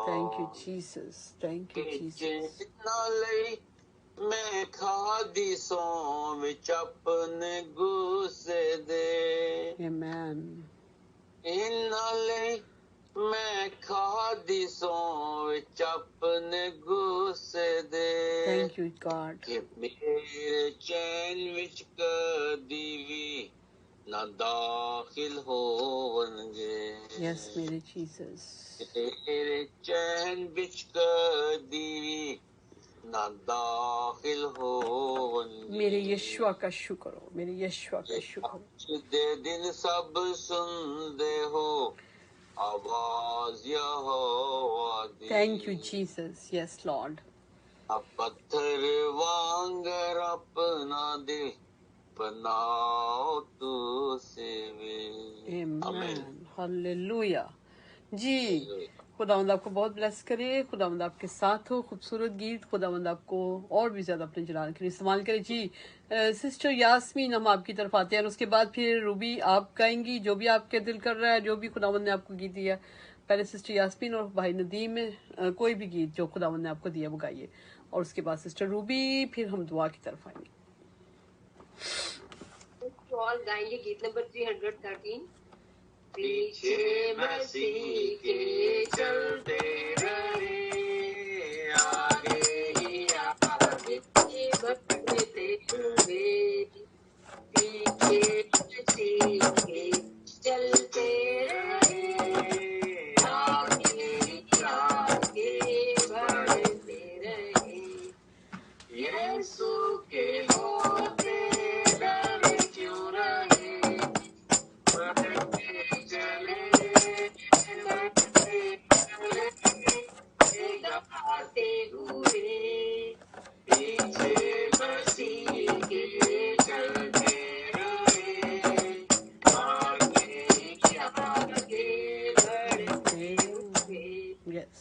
[SPEAKER 1] Thank you
[SPEAKER 3] परवाह
[SPEAKER 1] Jesus. Thank you
[SPEAKER 3] कि
[SPEAKER 1] Jesus.
[SPEAKER 3] चिंता लई मैं खादी सो विच अपने गुस्से दे
[SPEAKER 1] Amen.
[SPEAKER 3] इन्ना लई मैं खादी सो विच अपने गुस्से दे
[SPEAKER 1] Thank you God.
[SPEAKER 3] कि मेरे चैन विच कदी भी ना दाखिल होवनगे
[SPEAKER 1] Yes, मेरे Jesus.
[SPEAKER 3] तेरे चैन विच कदी भी ना दाखिल होवनगे
[SPEAKER 1] मेरे यशुआ का शुक्र हो, मेरे यशुआ का शुक्र हो.
[SPEAKER 3] आज दे दिन सब सुनदे हो आवाज यहोवा दी
[SPEAKER 1] Thank you Jesus. Yes Lord.
[SPEAKER 3] अब पत्थर वांगर अपना दिल बनाओ तू सेवे
[SPEAKER 1] Amen. Hallelujah. जी, खुदावंद आपको बहुत ब्लेस करे, खुदावंद आपके साथ हो. खूबसूरत गीत, खुदावंद आपको और भी ज़्यादा अपने जलाल के लिए इस्तेमाल करे. जी, सिस्टर यास्मीन, हम आपकी तरफ आते हैं और उसके बाद फिर रूबी आप गाएंगी जो भी आपके दिल कर रहा है, जो भी खुदावंद ने आपको गीत दिया. पहले सिस्टर यास्मीन और भाई नदीम में कोई भी गीत जो खुदावंद ने आपको दिया वो गाइए, और उसके बाद सिस्टर रूबी, फिर हम दुआ की तरफ आएंगे.
[SPEAKER 2] ऑल गाएंगे गीत नंबर 313. पीछे मसीह के चलते रहे आगे ही आगे बढ़ते हुए पीछे मसीह के चलते रहे आगे ही आगे बढ़ते रहे यीशु के होते डरे क्यों रहे बढ़ते चले गाते हुए पीछे मसीह के चलते रहे आगे आगे बढ़ते हुए
[SPEAKER 1] Yes.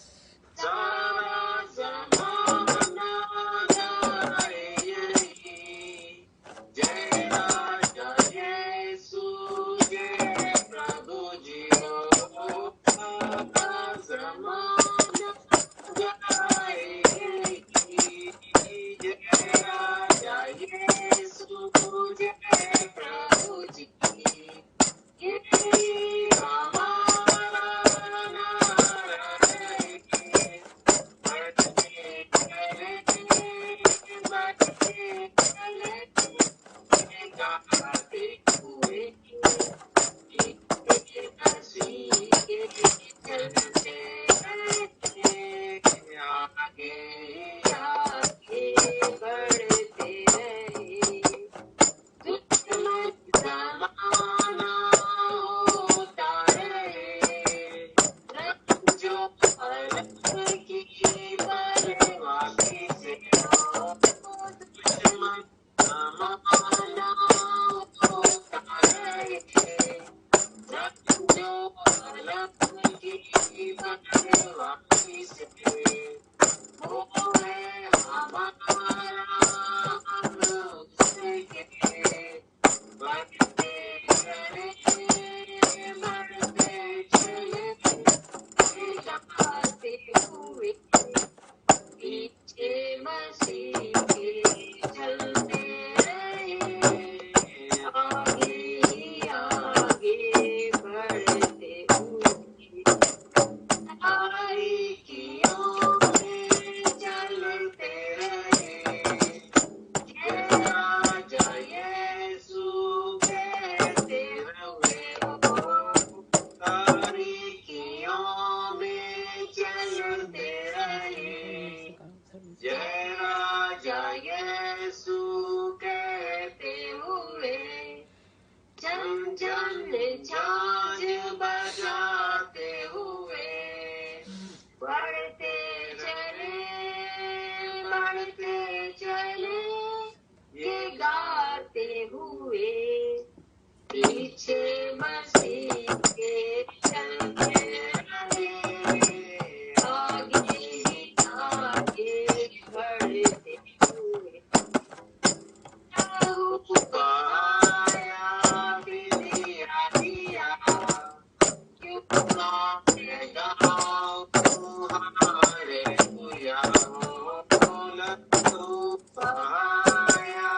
[SPEAKER 2] सारा ज़माना गाए यही जय राजा यीशु जय प्रभु जी हो सारा ज़माना गाए यही जय राजा यीशु जय प्रभु जी ये हमारा नारा है बढ़ते चले गाते हुए मसीह के चलते रहे आगे आगे बढ़ते रहे दुश्मन जमाना होता रहे जो अलग की बदमाशी से हो दुश्मन जमाना होता रहे जो अलग की बदमाशी से वो है हमारा हम उसके बढ़ते चले बढ़ते चले गाते हुए पीछे मसीह के चलते रहे आगे आगे बढ़ते हुए तारीकियों में चलते रहे
[SPEAKER 3] जय राजा यीशु कहते हुए जन जन झांझ बजाते हुए बढ़ते चले ये गाते हुए पीछे मसीह के चलते रहे आगे ही आगे बढ़ते हुए पाया दिया दिया क्यों तुम्हारे गाँव तुम्हारे पूजा हो पाया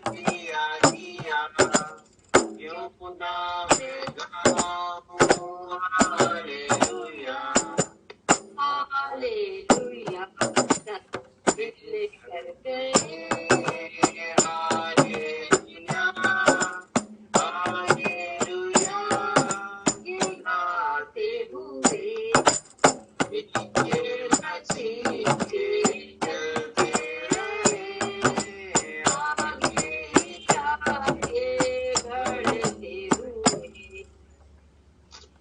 [SPEAKER 3] दिया दिया क्यों तुम्हारे गाँव हालेलुया हालेलुया बिजली कर गए हालेलुया हालेलुया ये गाते हुए पीछे मसीह के चलते रहे आगे ही आगे बढ़ते हुए।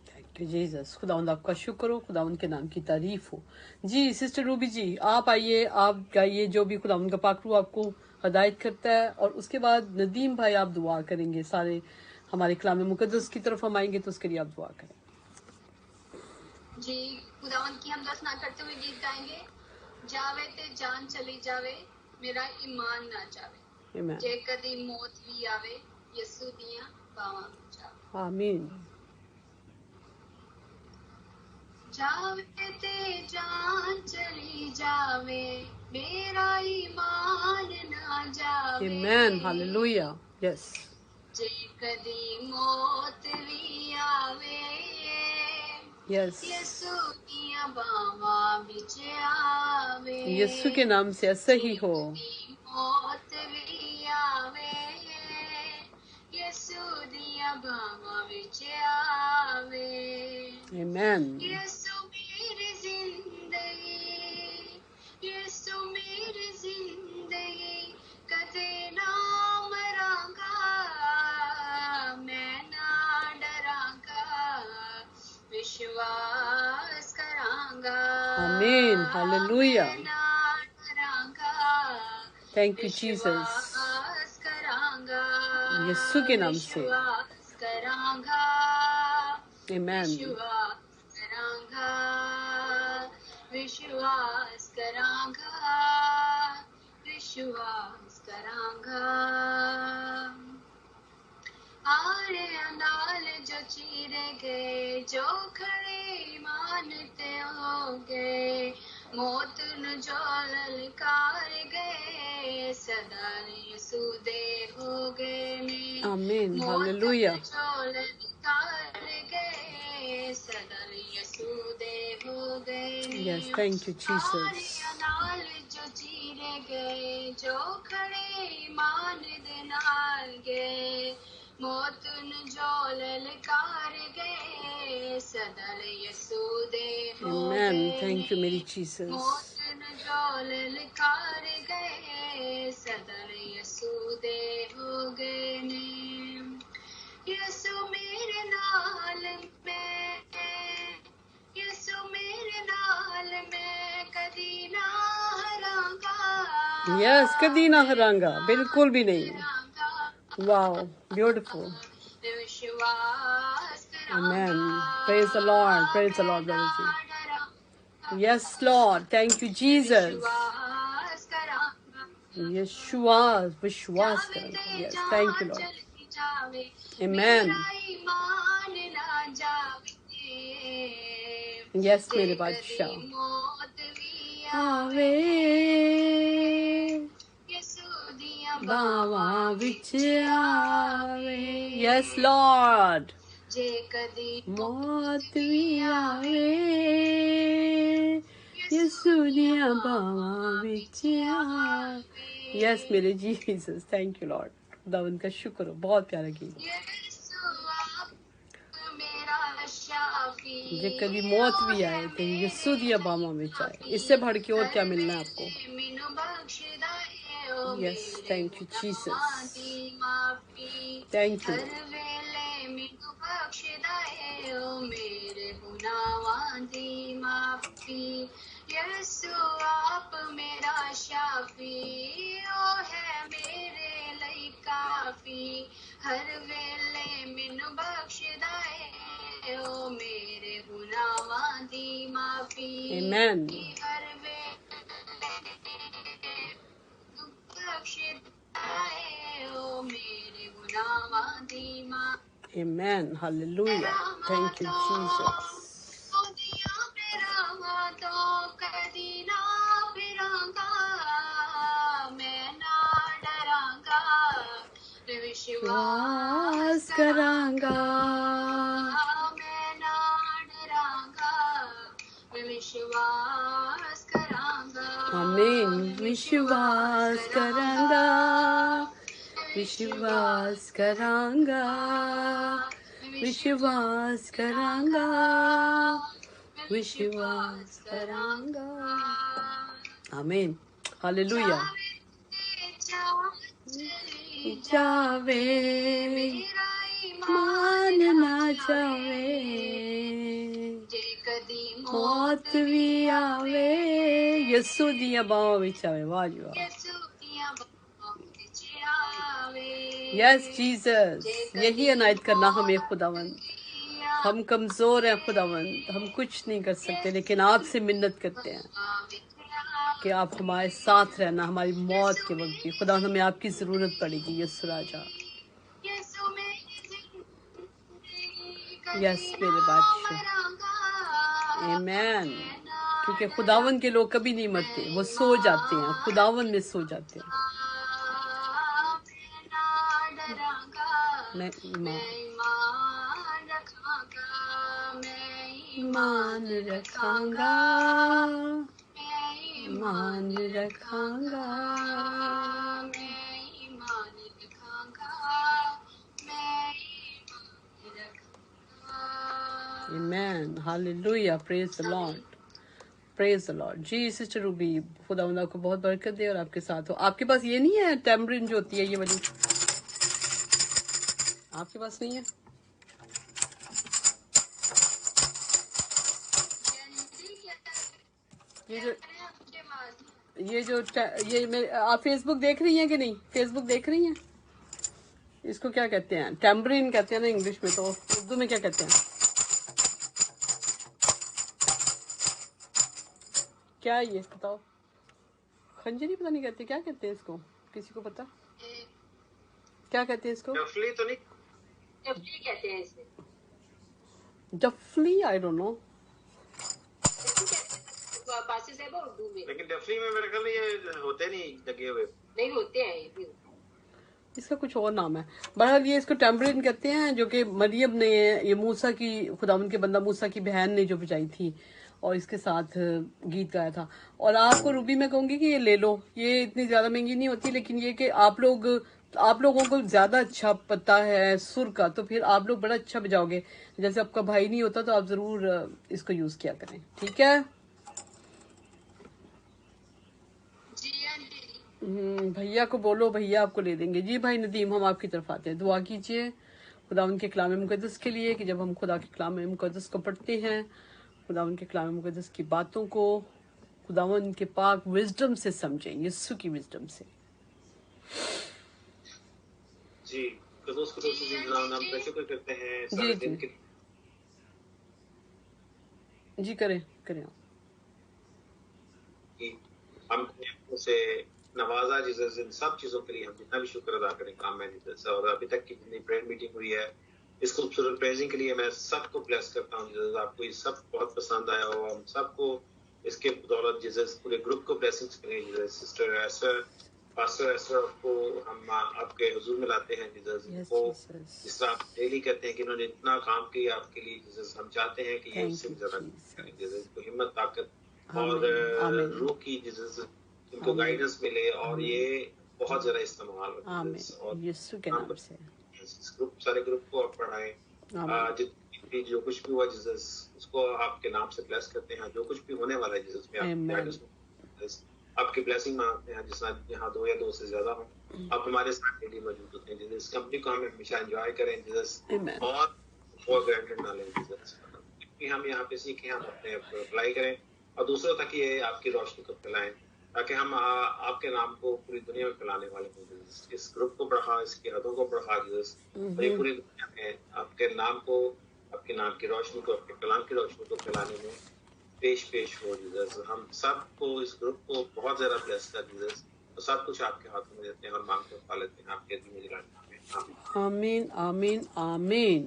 [SPEAKER 1] Thank you Jesus. खुदावंद आपका शुक्र हो, खुदावंद के नाम की तारीफ हो। जी सिस्टर रूबी जी, आप आइए, आप गाइए जो भी खुदावंद का पाकरू आपको हदायत करता है, और उसके बाद नदीम भाई आप दुआ करेंगे। सारे हमारे कलाम मुकद्दस की तरफ हम आएंगे तो उसके लिए आप दुआ करें।
[SPEAKER 2] जी खुदावंद की हम दस ना करते हुए गीत गाएंगे। जावे ते जान चली जावे मेरा ईमान ना जावे
[SPEAKER 1] आमीन
[SPEAKER 2] जे कदी मौत भी आवे यसु दियां बावां जावे
[SPEAKER 1] आमीन।
[SPEAKER 2] जावे ते जान चली जावे मेरा ईमान ना जावे
[SPEAKER 1] आमीन हालेलुया। यस
[SPEAKER 2] जे कदी मौत भी आवे
[SPEAKER 1] यस,
[SPEAKER 2] यसु दियां बावां विच आवे
[SPEAKER 1] यीशु के नाम से ऐसा ही हो।
[SPEAKER 2] कदी मौत भी आवे यसु दियां बावां विच आवे
[SPEAKER 1] आमीन
[SPEAKER 2] यसु मेरी जिंदगी यसु मेरी जिंदगी कदे ना मरांगा मैं ना डरांगा विश्वास करांगा
[SPEAKER 1] आमीन हालेलुया।
[SPEAKER 2] मैं ना डरांगा
[SPEAKER 1] थैंक यू जीसस।
[SPEAKER 2] विश्वास करांगा
[SPEAKER 1] यीशु के नाम से
[SPEAKER 2] विश्वास करांगा
[SPEAKER 1] आमीन
[SPEAKER 2] विश्वास करांगा विश्वास करांगा विश्वास करांगा आरे अनाल जो चीरे गए जो खड़े मानते होगे मौत न जो ललकार गए सदा यीशु दे होगे ने
[SPEAKER 1] आमीन
[SPEAKER 2] मौत
[SPEAKER 1] हालेलुया।
[SPEAKER 2] न जो ललकार गए सदा यीशु दे होगे ने
[SPEAKER 1] यस थैंक यू जीसस।
[SPEAKER 2] नाल जो चीरे गए जो खड़े ईमान दे नाल गए मौत न जो ललकार गए सदा यसु दे हो
[SPEAKER 1] आमीन
[SPEAKER 2] गए
[SPEAKER 1] थैंक यू मेरी जीसस।
[SPEAKER 2] मौत न जो ललकार गए सदा यसु दे हो गए ने यसु मेरे नाल में यसु मेरे नाल मैं कदी ना हरांगा
[SPEAKER 1] यस कदी ना हरांगा, बिल्कुल भी नहीं। Wow beautiful.
[SPEAKER 2] विश्वास
[SPEAKER 1] Amen. Praise the Lord. Praise the Lord, brother ji. Yes, Lord. Thank you, Jesus.
[SPEAKER 2] विश्वास करांगा
[SPEAKER 1] Yeshua, Vishwas karanga. Yes, thank you, Lord. Amen.
[SPEAKER 2] ईमान ना जावे
[SPEAKER 1] Yes, मेरे बादशाह।
[SPEAKER 2] मौत भी
[SPEAKER 1] आवे
[SPEAKER 2] यसु दियां
[SPEAKER 1] बावा विच आवे। Yes, Lord.
[SPEAKER 2] जे कदी
[SPEAKER 1] मौत भी आवे यीशु दियां बावां विच आवे। Yes, मेरे जीसस। Thank you Lord. खुदावंद का शुक्र हो। बहुत प्यारा गीत।
[SPEAKER 2] यसु आप मेरा शाफी
[SPEAKER 1] जे कभी मौत भी आए तो यीशु दिया बामा में चाहे, इससे बढ़ के और क्या मिलना है आपको। Yes, thank you Jesus, thank you.
[SPEAKER 2] यीशु आप मेरा शाफी, ओ है मेरे लिए काफी, हर वेले मैनू बख्शदा है, ओ मेरे गुनाहां दी माफी।
[SPEAKER 1] Amen.
[SPEAKER 2] हर वेले बख्शदा है, ओ मेरे गुनाहां दी माफी।
[SPEAKER 1] Amen. Hallelujah. Thank you Jesus. विश्वास करांगा,
[SPEAKER 2] मैं ना डरांगा, मैं विश्वास करांगा।
[SPEAKER 1] आमीन। विश्वास करांगा, विश्वास करांगा, विश्वास करांगा, विश्वास करांगा। आमीन। हालेलुया। जावे मान ना जावे, मौत भी आवे, यीशु दिया बाहों विच आवे। वाह जी वाह। यस जीसस, यही अनायत करना हमें खुदावंद। हम कमजोर हैं खुदावंद, हम कुछ नहीं कर सकते, लेकिन आपसे मिन्नत करते हैं कि आप हमारे साथ रहना हमारी मौत के वक्त भी। खुदा हमें आपकी जरूरत पड़ेगी यीशु राजा। यस मेरे बादशाह, आमीन। क्योंकि खुदावन के लोग कभी नहीं मरते, वो सो जाते हैं, खुदावन में सो जाते हैं। मैं ईमान रखांगा, ईमान रखांगा। Amen. Hallelujah. Praise the Lord. Praise the Lord. जी सिस्टर रूबी, खुदावंद को बहुत बरकत दे और आपके साथ हो। आपके पास ये नहीं है टैम्बरिन जो होती है ये वाली, आपके पास नहीं है? आप फेसबुक देख रही हैं कि नहीं? फेसबुक देख रही हैं? इसको क्या कहते हैं? टैम्बरिन कहते हैं ना इंग्लिश में, तो उर्दू में क्या कहते हैं? क्या ये बताओ? खंजरी पता नहीं कहते, क्या कहते हैं इसको? किसी को पता क्या कहते हैं इसको?
[SPEAKER 3] डफली तो नहीं,
[SPEAKER 2] डफली कहते हैं इसे।
[SPEAKER 1] डफली, आई डोंट नो।
[SPEAKER 2] पासिस है वो उर्दू में,
[SPEAKER 3] लेकिन डफली में मेरे ख्याल ये होते नहीं लगे हुए,
[SPEAKER 2] नहीं होते हैं ये भी।
[SPEAKER 1] इसका कुछ और नाम है। बहरहाल ये इसको टैम्बरिन कहते हैं, जो कि मरियम ने, ये मूसा की, खुदावंद के बंदा मूसा की बहन ने जो बजाई थी और इसके साथ गीत गाया था। और आपको रूबी मैं कहूंगी कि ये ले लो, ये इतनी ज्यादा महंगी नहीं होती, लेकिन ये कि आप लोगों को ज्यादा अच्छा पता है सुर का, तो फिर आप लोग बड़ा अच्छा बजाओगे। जैसे आपका भाई नहीं होता तो आप जरूर इसको यूज किया करें, ठीक है? भैया को बोलो, भैया आपको ले देंगे। जी भाई नदीम, हम आपकी तरफ आते हैं। दुआ कीजिए खुदावंद के कलाम मुकद्दस के लिए कि जब हम खुदा के कलाम मुकद्दस को पढ़ते हैं, खुदावंद के कलाम मुकद्दस की बातों को खुदावंद के पाक विजडम से समझें, यीशु की विजडम से।
[SPEAKER 3] जी कदोस नाम का शुक्र करते हैं
[SPEAKER 1] जी
[SPEAKER 3] सारे
[SPEAKER 1] जी
[SPEAKER 3] दिन के
[SPEAKER 1] जी करें करें।
[SPEAKER 3] कि हमने से नवाजा जीसस, इन सब चीजों के लिए हम जितना भी शुक्र अदा करें काम में जीसस। और अभी तक की जितनी प्रेयर मीटिंग हुई है, इस खूबसूरत प्रेजिंग के लिए मैं सबको ब्लेस करता हूँ जीसस। आपको ये सब बहुत पसंद आया हो, हम सबको इसके बदौलत जीसस, पूरे ग्रुप को ब्लेसिंग्स करें Jesus. Sister Esther, pastor Esther को हम आपके हुजूर में लाते हैं जीसस। इनको जिस तरह आप डेली कहते हैं कि इन्होंने इतना काम किया आपके लिए जीसस, हम चाहते हैं कि ये इससे भी ज्यादा करें जीसस। इनको हिम्मत, ताकत और रूह की जीसस, इनको गाइडेंस मिले और ये बहुत ज्यादा इस्तेमाल हो। और
[SPEAKER 1] यीशु के नाम से
[SPEAKER 3] ग्रुप, सारे ग्रुप को आप पढ़ाएं, जितनी भी जो कुछ भी हुआ जीसस उसको आपके नाम से ब्लेस करते हैं, जो कुछ भी होने वाला है जीसस में
[SPEAKER 1] Amen.
[SPEAKER 3] आपकी ब्लेसिंग मांगते हैं, जिस यहाँ 2 या 2 से ज्यादा हो आप हमारे साथ डेली मौजूद होते हैं जीसस। कंपनी को हम हमेशा एंजॉय करें जीसस,
[SPEAKER 1] Amen.
[SPEAKER 3] और फॉर ग्रांटेड ना लें जीसस, कि हम यहाँ पे सीखें, हम अपने अप्लाई करें और दूसरों तक ये आपकी रोशनी को फैलाएं, ताकि हम आपके नाम को पूरी दुनिया में फैलाने वाले हों जीसस। इस ग्रुप को बढ़ा, इसकी हदों को बढ़ा जीसस, और ये पूरी दुनिया में आपके नाम को, आपके नाम की रोशनी को, आपके कलाम की रोशनी को फैलाने में पेश हो जीसस। हम सबको, इस ग्रुप को बहुत ज्यादा ब्लेस कर जीसस, तो सब कुछ आपके हाथों में देते हैं और मांगते पा लेते हैं आपके धीमे नाम में।
[SPEAKER 1] आमीन आमीन आमीन।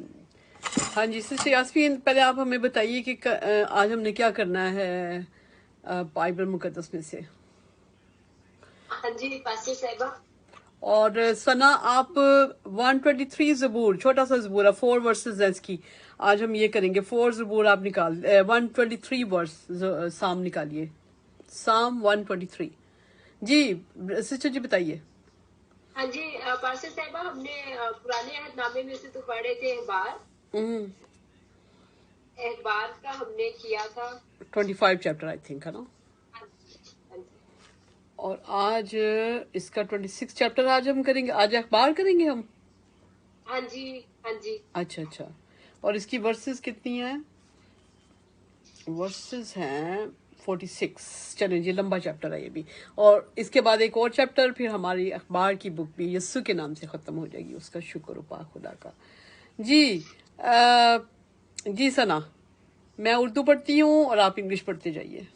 [SPEAKER 1] हाँ जी सिस्टर यास्मीन, पहले आप हमें बताइए कि आज हमने क्या करना है बाइबल मुकद्दस में से।
[SPEAKER 2] हाँ जी पास्टर साहिबा।
[SPEAKER 1] और सना आप 123 ज़बूर, छोटा सा ज़बूर है, 4 वर्सेस है इसकी। आज हम ये करेंगे 4 ज़बूर आप निकाल 123 वर्स साम निकालिए, साम 123। जी सिस्टर जी बताइए।
[SPEAKER 2] हाँ जी पास्टर साहिबा, हमने पुराने अहदनामे में से तो पढ़े थे अखबार का हमने किया था
[SPEAKER 1] 25 चैप्टर आई थिंक है ना।
[SPEAKER 2] हाँ जी।
[SPEAKER 1] और आज इसका 26 चैप्टर आज हम करेंगे, आज अखबार करेंगे हम।
[SPEAKER 2] हाँ जी हाँ जी।
[SPEAKER 1] अच्छा अच्छा। और इसकी वर्सेस कितनी है? वर्सेस हैं 46। चलें जी, लंबा चैप्टर है ये भी। और इसके बाद एक और चैप्टर, फिर हमारी अखबार की बुक भी यस्सु के नाम से ख़त्म हो जाएगी। उसका शुक्र उपा खुदा का। जी जी सना, मैं उर्दू पढ़ती हूँ और आप इंग्लिश पढ़ते जाइए।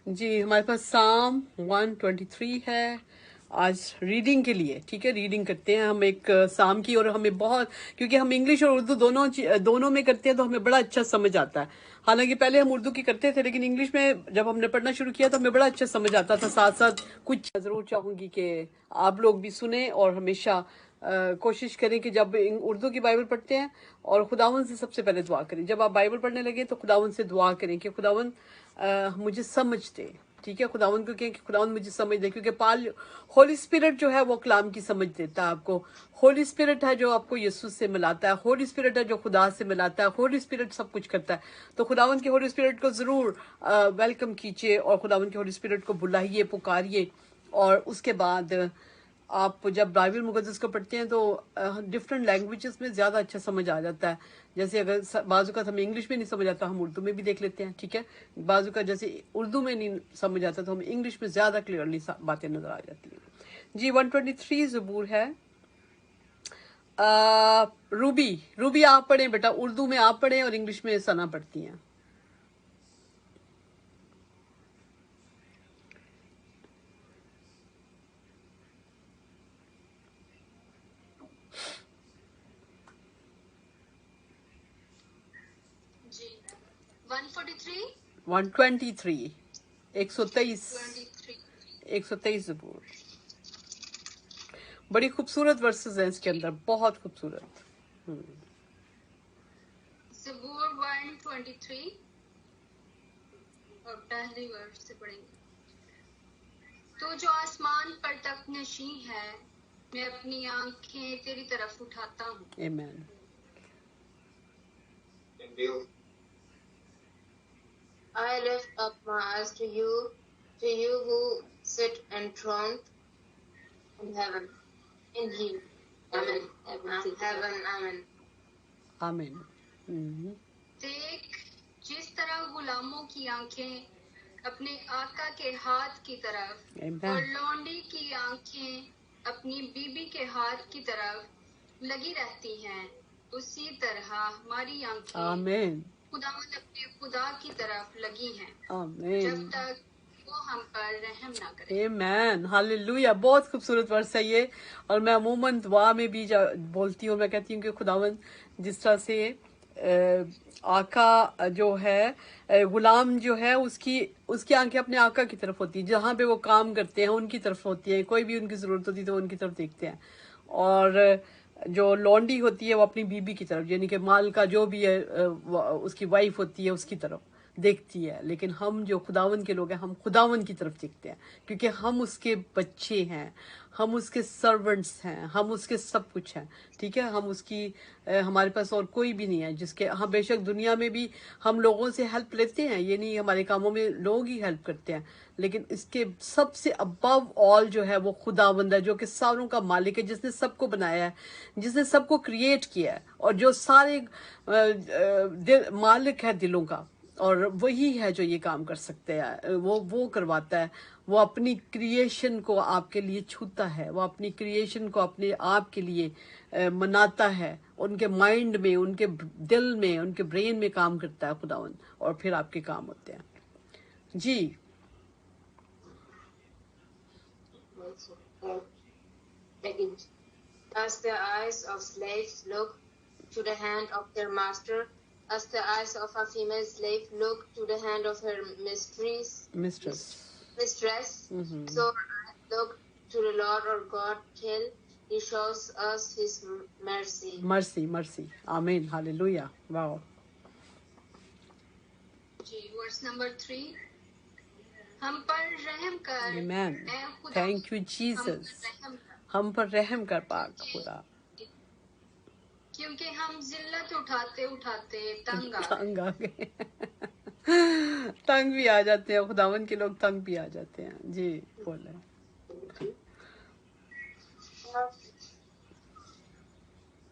[SPEAKER 1] जी हमारे पास साम 123 है आज रीडिंग के लिए। ठीक है, रीडिंग करते हैं हम एक साम की, और हमें बहुत, क्योंकि हम इंग्लिश और उर्दू दोनों में करते हैं तो हमें बड़ा अच्छा समझ आता है। हालांकि पहले हम उर्दू की करते थे, लेकिन इंग्लिश में जब हमने पढ़ना शुरू किया तो हमें बड़ा अच्छा समझ आता था। साथ साथ कुछ ज़रूर चाहूँगी कि आप लोग भी सुने और हमेशा कोशिश करें कि जब उर्दू की बाइबल पढ़ते हैं और खुदावन से सबसे पहले दुआ करें। जब आप बाइबल पढ़ने लगे तो खुदावन से दुआ करें कि खुदावन मुझे समझ दे। ठीक है, खुदावन को कहें कि खुदावन मुझे समझ दे, क्योंकि होली स्पिरिट जो है वो कलाम की समझ देता है आपको। होली स्पिरिट है जो आपको यीशु से मिलाता है, होली स्पिरिट है जो खुदा से मिलाता है, होली स्पिरिट सब कुछ करता है। तो खुदावन के होली स्पिरिट को ज़रूर वेलकम कीजिए और खुदावन के होली स्पिरिट को बुलाइए, पुकारिए। और उसके बाद आप जब बाइबल मुकद्दस को पढ़ते हैं तो डिफरेंट लैंग्वेजेस में ज़्यादा अच्छा समझ आ जाता है। जैसे अगर बाजू का हमें इंग्लिश में नहीं समझ आता, हम उर्दू में भी देख लेते हैं। ठीक है, बाजू का जैसे उर्दू में नहीं समझ आता तो हमें इंग्लिश में ज़्यादा क्लियरली बातें नज़र आ जाती हैं। जी 123 ज़बूर है। रूबी आप पढ़ें बेटा, उर्दू में आप पढ़ें और इंग्लिश में सना पढ़ती हैं।
[SPEAKER 2] जी 143
[SPEAKER 1] 123 123
[SPEAKER 2] 23
[SPEAKER 1] ज़बूर। बड़ी खूबसूरत वर्सेस हैं इसके अंदर, बहुत खूबसूरत।
[SPEAKER 2] ज़बूर 123 और पहली वर्स से पढ़ेंगे। तो जो आसमान पर तक नशी है, मैं अपनी आंखें तेरी तरफ उठाता हूँ।
[SPEAKER 1] आमीन।
[SPEAKER 4] I lift up my eyes to you who sit enthroned in heaven. In you. Amen. Heaven. Amen.
[SPEAKER 1] आमीन।
[SPEAKER 2] देख, जिस तरह गुलामों की आंखें अपने आका के हाथ की तरफ
[SPEAKER 1] Amen.
[SPEAKER 2] और लौंडी की आंखें अपनी बीबी के हाथ की तरफ लगी रहती हैं, उसी तरह हमारी आंखें
[SPEAKER 1] आमीन।
[SPEAKER 2] खुदावंद अपने खुदा की तरफ लगी हैं,
[SPEAKER 1] आमीन।
[SPEAKER 2] जब तक वो हम पर रहम ना करे।
[SPEAKER 1] आमीन। हालेलुया। बहुत खूबसूरत वर्स है ये। और मैं अमूमन दुआ में भी बोलती हूँ, मैं कहती हूँ कि खुदावंद जिस तरह से आका जो है, गुलाम जो है, उसकी आंखें अपने आका की तरफ होती है, जहाँ पे वो काम करते हैं उनकी तरफ होती है। कोई भी उनकी ज़रूरत होती है तो उनकी तरफ देखते हैं। और जो लौंडी होती है वो अपनी बीबी की तरफ, यानी कि माल का जो भी है उसकी वाइफ होती है उसकी तरफ। देखती है, लेकिन हम जो खुदावन के लोग हैं हम खुदावन की तरफ देखते हैं, क्योंकि हम उसके बच्चे हैं, हम उसके सर्वेंट्स हैं, हम उसके सब कुछ हैं, ठीक है। हम उसकी हमारे पास और कोई भी नहीं है जिसके, हाँ बेशक दुनिया में भी हम लोगों से हेल्प लेते हैं, ये नहीं हमारे कामों में लोग ही हेल्प करते हैं, लेकिन इसके सबसे अबव ऑल जो है वो खुदावंद है, जो कि सारों का मालिक है, जिसने सबको बनाया है, जिसने सबको क्रिएट किया है, और जो सारे मालिक है दिलों का, और वही है जो ये काम कर सकते हैं। वो करवाता है, वो अपनी क्रिएशन को आपके लिए छूता है, वो अपनी क्रिएशन को अपने आप के लिए मनाता है, उनके माइंड में, उनके दिल में, उनके ब्रेन में काम करता है खुदावन, और फिर आपके काम होते हैं। जी
[SPEAKER 4] Second, as the eyes of slaves look to the hand of their master, as the eyes of a female slave look to the hand of her mistress, so I look to the Lord our God till He shows us His mercy.
[SPEAKER 1] mercy. Amen. Hallelujah. Wow.
[SPEAKER 2] Ji, verse number 3, हम पर रहम कर
[SPEAKER 1] Amen.
[SPEAKER 2] ऐ खुदा,
[SPEAKER 1] Thank you Jesus. हम पर रहम कर पाक खुदा,
[SPEAKER 2] क्योंकि हम जिल्लत उठाते उठाते तंग
[SPEAKER 1] आ गए तंग भी आ जाते हैं, खुदावन के लोग तंग भी आ जाते हैं। जी बोले।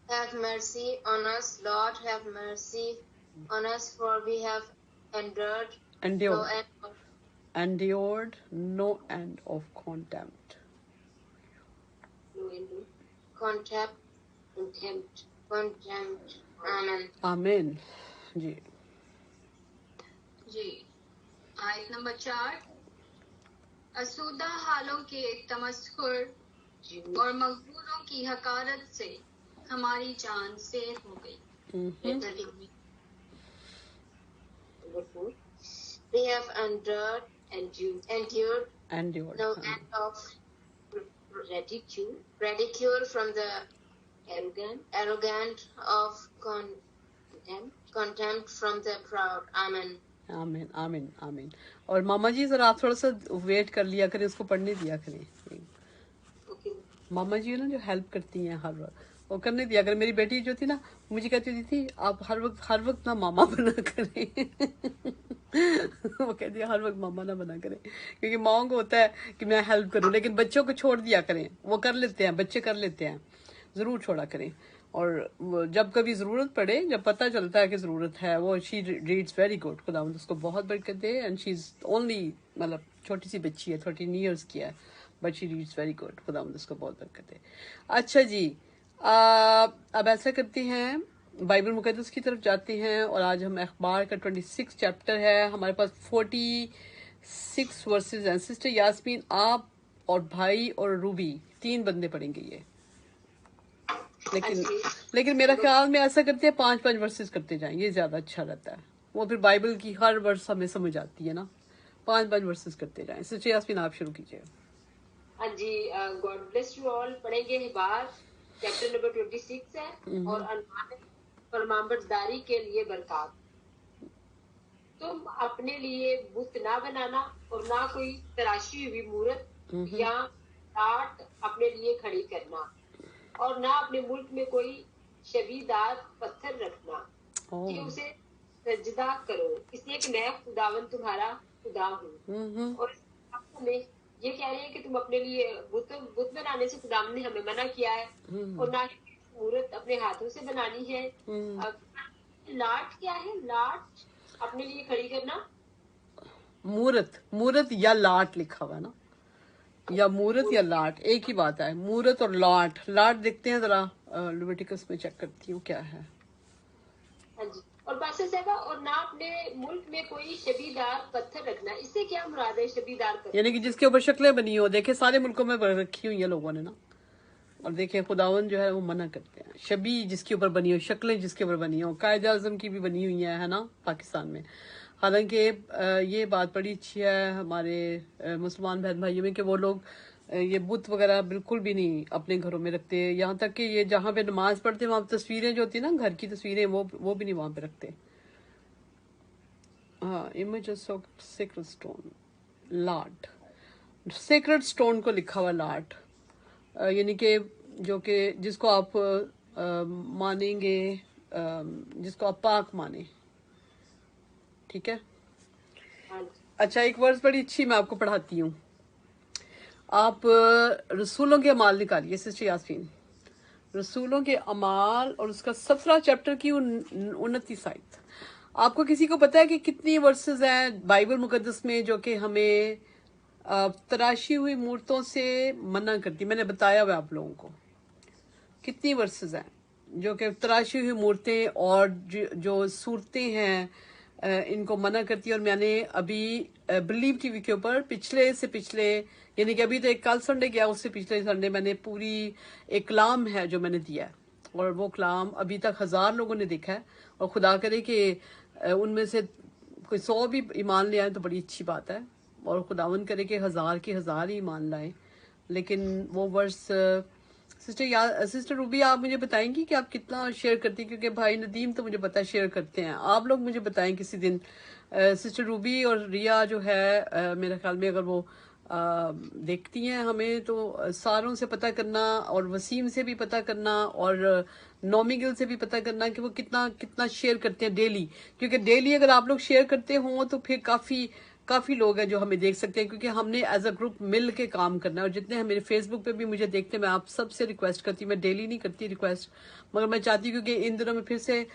[SPEAKER 4] Have mercy on us, Lord, have mercy on us, for we have endured
[SPEAKER 1] no end of contempt. Amen. जी
[SPEAKER 2] जी, आयत नंबर 4, असूदा हालों के तमस्खुर और मगरूरों की हकारत से हमारी जान से हो गई।
[SPEAKER 4] We have endured no end of ridicule from the arrogant of contempt from the proud. Amen.
[SPEAKER 1] आमीन आमीन आमीन। और मामा जी जरा आप थोड़ा सा वेट कर लिया करें, उसको पढ़ने दिया करें। मामा जी ना जो हेल्प करती हैं हर वक्त, वो करने दिया करें। मेरी बेटी जो थी ना, मुझे कहती थी आप हर वक्त ना मामा बना करें वो कहती है हर वक्त मामा ना बना करें, क्योंकि माओ को होता है कि मैं हेल्प करूं, लेकिन बच्चों को छोड़ दिया करें, वो कर लेते हैं, बच्चे कर लेते हैं, जरूर छोड़ा करें। और जब कभी जरूरत पड़े, जब पता चलता है कि जरूरत है, वो शी रीड्स वेरी गुड, खुदावंद उसको बहुत बरकत दे। एंड शी इज ओनली, मतलब छोटी सी बच्ची है, 13 इयर्स की है, but she reads very good, खुदावंद उसको बहुत बरकत दे। अच्छा जी, अब ऐसा करते हैं, बाइबल मुकद्दस की तरफ जाते हैं, और आज हम अखबार का 26 चैप्टर है, हमारे पास 46 वर्सेज हैं। सिस्टर यास्मीन, आप और भाई और रूबी 3 बंदे पढ़ेंगे ये, लेकिन मेरा ख्याल में ऐसा करते हैं 5-5 वर्सेस करते जाएंगे, ज्यादा अच्छा रहता है, वो फिर बाइबल की हर वर्स हमें समझ आती है ना। 5-5 वर्सेस करते जाएं। सिस्टर यास्मीन आप शुरू कीजिए।
[SPEAKER 5] हाँ जी, गॉड ब्लेस यू ऑल। पढ़ेंगे हिबार चैप्टर नंबर 26 है, और अनवान फरमाबरदारी के लिए बरकत। तुम अपने लिए बुत ना बनाना, और ना कोई तराशी हुई मूरत या टाट अपने लिए खड़ी करना, और ना अपने मुल्क में कोई शबीदार पत्थर रखना कि उसे सजदा करो, इसलिए कि मैं खुदावन तुम्हारा खुदा हूँ। और में ये कह रहे हैं कि तुम अपने लिए बुत बनाने से खुदावन ने हमें मना किया है, और ना ही मूरत अपने हाथों से बनानी है। लाट क्या है? लाट अपने लिए खड़ी करना।
[SPEAKER 1] मूरत या लाट लिखा हुआ ना, या मूरत या लाट एक ही बात है। मूरत और लाट देखते हैं जरा, लेविटिकस में चेक करती हूँ क्या है।
[SPEAKER 5] हाँ जी, और बात है, और ना अपने मुल्क में कोई शबीदार पत्थर रखना। इससे क्या मुराद है शबीदार पत्थर?
[SPEAKER 1] यानी कि जिसके ऊपर शक्लें बनी हो। देखे सारे मुल्कों में रखी हुई है लोगों ने ना, और देखे खुदावन जो है वो मना करते हैं। शबी जिसके ऊपर बनी हो, शक्लें जिसके ऊपर बनी हो, कायदे आज़म की भी बनी हुई है ना पाकिस्तान में। हालांकि ये बात बड़ी अच्छी है हमारे मुसलमान बहन भाइयों में कि वो लोग ये बुत वगैरह बिल्कुल भी नहीं अपने घरों में रखते। यहाँ तक कि ये जहाँ पे नमाज पढ़ते हैं वहाँ तस्वीरें जो होती है ना, घर की तस्वीरें, वो भी नहीं वहाँ पे रखते। हाँ, इमेजेस ऑफ सेक्रेड स्टोन, लाट, सेक्रेड स्टोन को लिखा हुआ लाट, यानी कि जो कि जिसको आप मानेंगे, जिसको आप पाक माने, ठीक है।
[SPEAKER 5] हाँ जी।
[SPEAKER 1] अच्छा, एक वर्स बड़ी अच्छी मैं आपको पढ़ाती हूँ। आप रसूलों के अमाल निकालिए सिस्टर यास्मीन, रसूलों के अमाल और उसका 17 चैप्टर की 29 आयत। आपको किसी को पता है कि कितनी वर्सेस हैं बाइबल मुकद्दस में जो कि हमें तराशी हुई मूर्तों से मना करती? मैंने बताया हुआ आप लोगों को कितनी वर्सेस हैं जो कि तराशी हुई मूर्तें और जो सूरतें हैं इनको मना करती है। और मैंने अभी बिलीव टीवी के ऊपर पिछले यानी कि अभी तो एक कल संडे गया, उससे पिछले संडे मैंने पूरी एक कलाम है जो मैंने दिया है, और वो कलाम अभी तक 1000 लोगों ने देखा है। और खुदा करे कि उनमें से कोई 100 भी ईमान ले आए तो बड़ी अच्छी बात है, और खुदावन करे कि 1000 के 1000 ही ईमान लाए। लेकिन वो वर्स सिस्टर रूबी, आप मुझे बताएंगी कि आप कितना शेयर करती हैं, क्योंकि भाई नदीम तो मुझे पता है शेयर करते हैं। आप लोग मुझे बताएं किसी दिन। सिस्टर रूबी और रिया जो है मेरे ख्याल में अगर वो देखती हैं हमें, तो सारों से पता करना और वसीम से भी पता करना और नौमी गिल से भी पता करना कि वो कितना कितना शेयर करते हैं डेली, क्योंकि डेली अगर आप लोग शेयर करते हो तो फिर काफी लोग हैं जो हमें देख सकते हैं, क्योंकि हमने एज अ ग्रुप मिल के काम करना है। और जितने मेरे फेसबुक पे भी मुझे देखते हैं, मैं आप सबसे रिक्वेस्ट करती हूँ, मैं डेली नहीं करती रिक्वेस्ट, मगर मैं चाहती हूँ क्योंकि इन दिनों में फिर से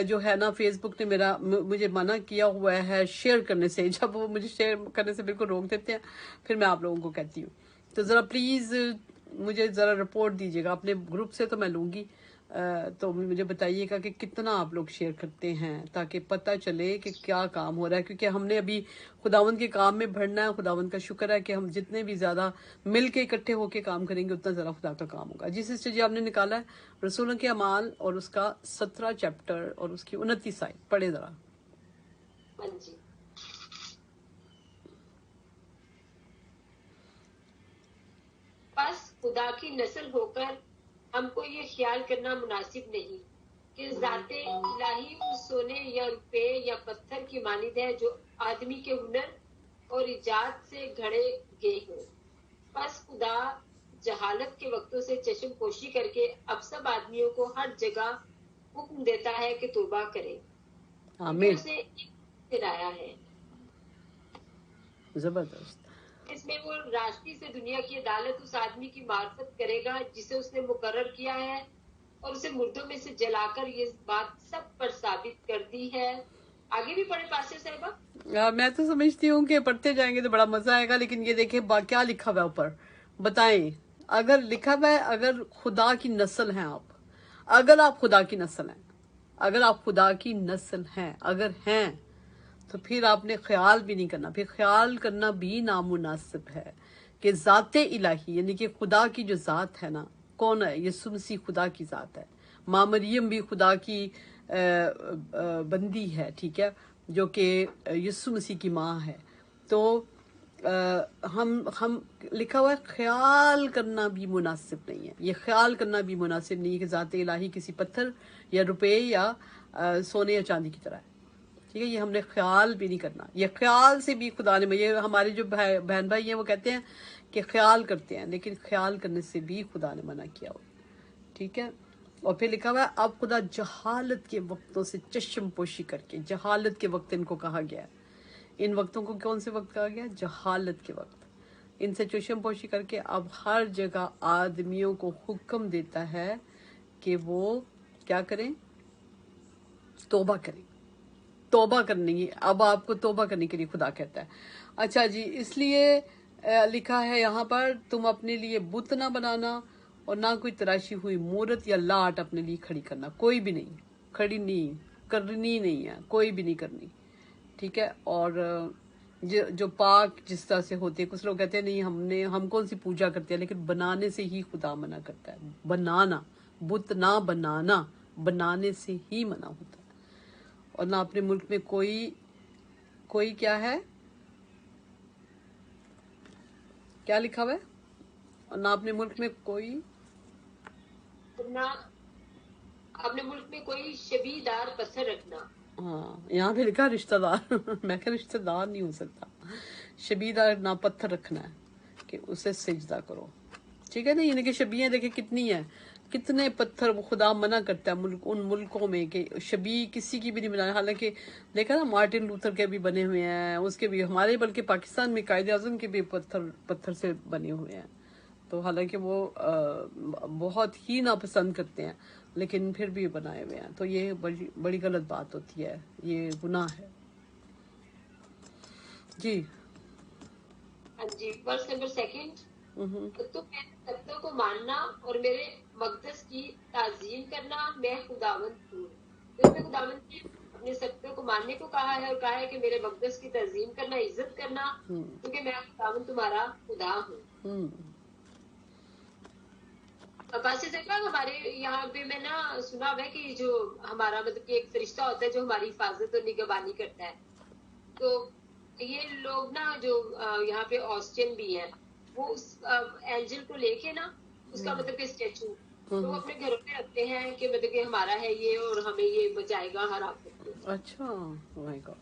[SPEAKER 1] जो है ना फेसबुक ने मुझे मना किया हुआ है शेयर करने से। जब वो मुझे शेयर करने से बिल्कुल रोक देते हैं, फिर मैं आप लोगों को कहती हूँ तो जरा प्लीज मुझे जरा रिपोर्ट दीजिएगा अपने ग्रुप से, तो मैं लूंगी। तो मुझे बताइएगा कि कितना आप लोग शेयर करते हैं, ताकि पता चले कि क्या काम हो रहा है, क्योंकि हमने अभी खुदावंद के काम में बढ़ना है। खुदावंद का शुक्र है कि हम जितने भी ज्यादा मिल के इकट्ठे होकर काम करेंगे उतना ज्यादा खुदा का काम होगा। जी सिस्टर जी, आपने निकाला है रसूलों के अमाल और उसका 17 चैप्टर और उसकी 29 आयत, पढ़े जरा।
[SPEAKER 5] हाँ जी। बस खुदा की नस्ल होकर हमको ये ख्याल करना मुनासिब नहीं कि ज़ाते इलाही उस सोने या रुपए या पत्थर की मानिद है जो आदमी के हुनर और इजाद से घड़े गए हो। बस खुदा जहालत के वक्तों से चश्म पोशी करके अब सब आदमियों को हर जगह हुक्म देता है कि तौबा करें,
[SPEAKER 1] आमीन।
[SPEAKER 5] उसे हिदाया है।
[SPEAKER 1] जबरदस्त।
[SPEAKER 5] इसमें वो राष्ट्रीय से दुनिया की अदालत उस आदमी की मार्फत करेगा जिसे उसने मुकर्रर किया है, और उसे मुर्दों में से जलाकर ये बात सब पर साबित कर दी है। आगे भी पढ़े पास्टर साहिबा।
[SPEAKER 1] मैं तो समझती हूँ कि पढ़ते जाएंगे तो बड़ा मजा आएगा, लेकिन ये देखिए क्या लिखा हुआ है ऊपर, बताएं। अगर लिखा हुआ है अगर खुदा की नस्ल हैं आप, अगर आप खुदा की नस्ल हैं, अगर आप खुदा की नस्ल हैं, अगर हैं तो फिर आपने ख्याल भी नहीं करना, फिर ख्याल करना भी नामुनासिब है कि ज़ाते इलाही यानी कि खुदा की जो ज़ात है ना, कौन है? यीशु मसीह खुदा की ज़ात है। माँ मरियम भी खुदा की बंदी है, ठीक है, जो कि यीशु मसीह की माँ है। तो हम लिखा हुआ है ख्याल करना भी मुनासिब नहीं है, ये ख्याल करना भी मुनासिब नहीं है कि ज़ाते इलाही किसी पत्थर या रुपए या सोने या चांदी की तरह है, ठीक है। ये हमने ख्याल भी नहीं करना, ये ख्याल से भी खुदा ने, ये हमारे जो बहन भाई हैं वो कहते हैं कि ख्याल करते हैं, लेकिन ख्याल करने से भी खुदा ने मना किया हो, ठीक है। और फिर लिखा हुआ है अब खुदा जहालत के वक्तों से चश्म पोशी करके, जहालत के वक्त इनको कहा गया है। इन वक्तों को कौन से वक्त कहा गया? जहालत के वक्त। इनसे चश्म पोशी करके अब हर जगह आदमियों को हुक्म देता है कि वो क्या करें? तौबा करें। तौबा करनी है, अब आपको तौबा करने के लिए खुदा कहता है। अच्छा जी, इसलिए लिखा है यहाँ पर तुम अपने लिए बुत ना बनाना और ना कोई तराशी हुई मूरत या लाट अपने लिए खड़ी करना, कोई भी नहीं, खड़ी नहीं करनी, नहीं है कोई भी नहीं करनी, ठीक है। और जो पाक जिस तरह से होते हैं, कुछ लोग कहते हैं नहीं हम कौन सी पूजा करते हैं, लेकिन बनाने से ही खुदा मना करता है। बनाना, बुत ना बनाना, बनाने से ही मना होता है। और ना अपने मुल्क में कोई क्या है, क्या लिखा हुआ है? और ना अपने मुल्क में कोई,
[SPEAKER 5] ना अपने मुल्क में कोई शबीदार पत्थर रखना,
[SPEAKER 1] हाँ, यहाँ पे लिखा रिश्तेदार मैं क्या रिश्तेदार नहीं हो सकता, शबीदा ना पत्थर रखना है कि उसे सिजदा करो, ठीक है ना। यानी कि शबियाँ देखे कितनी है, कितने पत्थर वो खुदा मना करता है मुल्क उन मुल्कों में कि शबी किसी की भी नहीं बनाए। हालांकि देखा ना मार्टिन लूथर के भी बने हुए हैं, उसके भी हमारे बल्कि पाकिस्तान में कायदे आज़म के भी पत्थर से बने हुए हैं। तो हालांकि वो बहुत ही नापसंद करते हैं, लेकिन फिर भी बनाए हुए हैं। तो ये बड़ी बड़ी गलत बात होती है, ये गुनाह है जी।
[SPEAKER 5] हाँ जी, वर्स नंबर 2, तो मेरे शब्दों को मानना और मेरे मकदस की ताजीम करना, मैं खुदावंद हूँ। तो इसमें खुदावंद ने अपने शब्दों को मानने को कहा है और कहा है कि मेरे मकदस की ताजीम करना, इज्जत करना, क्योंकि मैं खुदावंद तुम्हारा खुदा हूँ। पासी से हमारे यहाँ पे मैं ना सुना हुआ है कि जो हमारा मतलब कि एक फरिश्ता होता है जो हमारी हिफाजत और निगरानी करता है। तो ये लोग ना जो यहाँ पे ऑस्ट्रियन भी हैं, वो उस एंजल को लेके ना उसका मतलब कि स्टेचू तो वो अपने घरों पे रखते हैं कि मतलब कि हमारा है ये और हमें ये बचाएगा हर आफत से।
[SPEAKER 1] अच्छा, माय गॉड,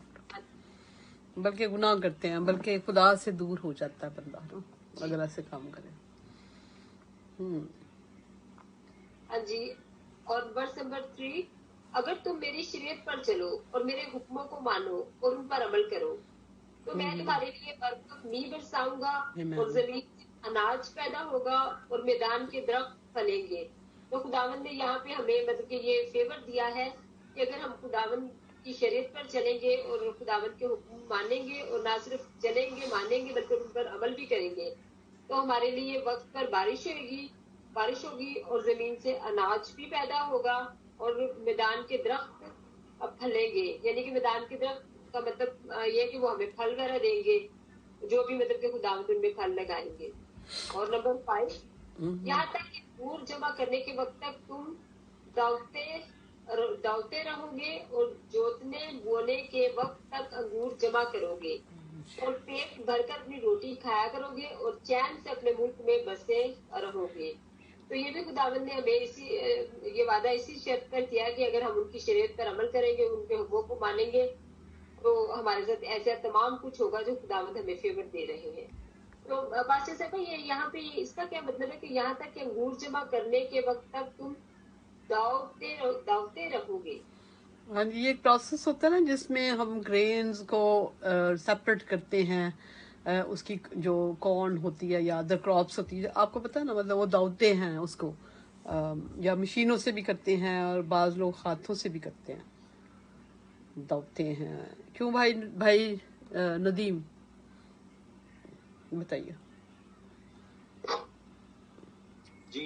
[SPEAKER 1] बल्कि गुनाह करते हैं, बल्कि खुदा से दूर हो जाता है बंदा ना अगर ऐसे काम करे।
[SPEAKER 5] हाँ जी, और वर्स नंबर 3, अगर तुम मेरी शरीयत पर चलो और मेरे हुक्मों को मानो और उन पर अमल करो, तो मैं तुम्हारे लिए बरकत नहीं बरसाऊंगा और जमीन से अनाज पैदा होगा और मैदान के दरख्त फलेंगे। तो खुदावंद ने यहाँ पे हमें मतलब कि ये फेवर दिया है कि अगर हम खुदावंद की शरीयत पर चलेंगे और खुदावंद के हुक्म मानेंगे और ना सिर्फ चलेंगे मानेंगे बल्कि उन पर अमल भी करेंगे, तो हमारे लिए वक्त पर बारिश होगी और जमीन से अनाज भी पैदा होगा और मैदान के दरख्त फलेंगे। यानी कि मैदान के दरख्त का मतलब ये है कि वो हमें फल वगैरह देंगे, जो भी मतलब कि खुदावंद उनमें फल लगाएंगे। और नंबर 5, यहाँ तक कि अंगूर जमा करने के वक्त तक तुम दावते रहोगे और जोतने बोने के वक्त तक अंगूर जमा करोगे और पेट भरकर अपनी रोटी खाया करोगे और चैन से अपने मुल्क में बसे रहोगे। तो ये भी खुदावंद ने हमें ये वादा इसी शर्त पर किया कि अगर हम उनकी शरीयत पर अमल करेंगे, उनके हुक्मों को मानेंगे, तो हमारे साथ ऐसा तमाम कुछ होगा जो खुदावंद हमें फेवर दे रहे हैं। तो पास्टर साहब ये यहाँ पे इसका क्या मतलब है कि यहाँ तक कि अंगूर जमा करने के वक्त तक तुम दावते रहोगे।
[SPEAKER 1] हाँ जी, ये एक प्रोसेस होता है ना जिसमें हम ग्रेन्स को सेपरेट करते हैं, उसकी जो कॉर्न होती है या अदर क्रॉप्स होती है, आपको पता है ना, मतलब वो दावते हैं उसको, या मशीनों से भी करते हैं और बाज लोग हाथों से भी करते हैं, दावते हैं। क्यों भाई नदीम बताइए
[SPEAKER 3] जी।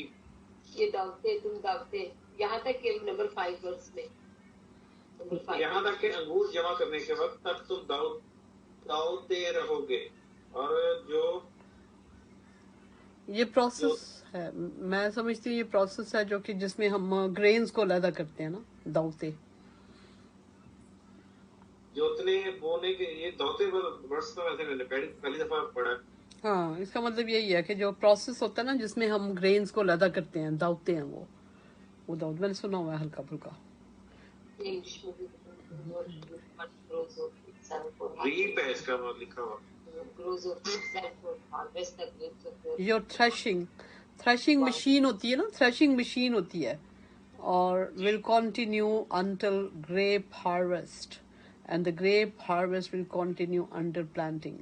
[SPEAKER 5] ये दावते यहाँ तक कि नंबर 5 वर्स में
[SPEAKER 3] यहाँ तक के अंगूर जमा करने के वक्त तक तुम दावते रहोगे। और जो
[SPEAKER 1] ये प्रोसेस है, मैं समझती हूँ ये प्रोसेस है जो कि जिसमें हम ग्रेन्स को अलग करते हैं ना, दावते
[SPEAKER 3] जोतने बोने के, ये दावते वर्ष तो वैसे मैंने पहली दफा पढ़ा।
[SPEAKER 1] हाँ, इसका मतलब यही है कि जो प्रोसेस होता है ना जिसमें हम ग्रेन्स को अलग करते हैं, दावते हैं, वो दावत मैंने सुना हुआ है हल्का फुल्का।
[SPEAKER 3] रीप है इसका लिखा हुआ।
[SPEAKER 1] योर थ्रेशिंग मशीन होती है ना, थ्रेशिंग मशीन होती है, और will continue until grape harvest, and the grape harvest will continue under planting,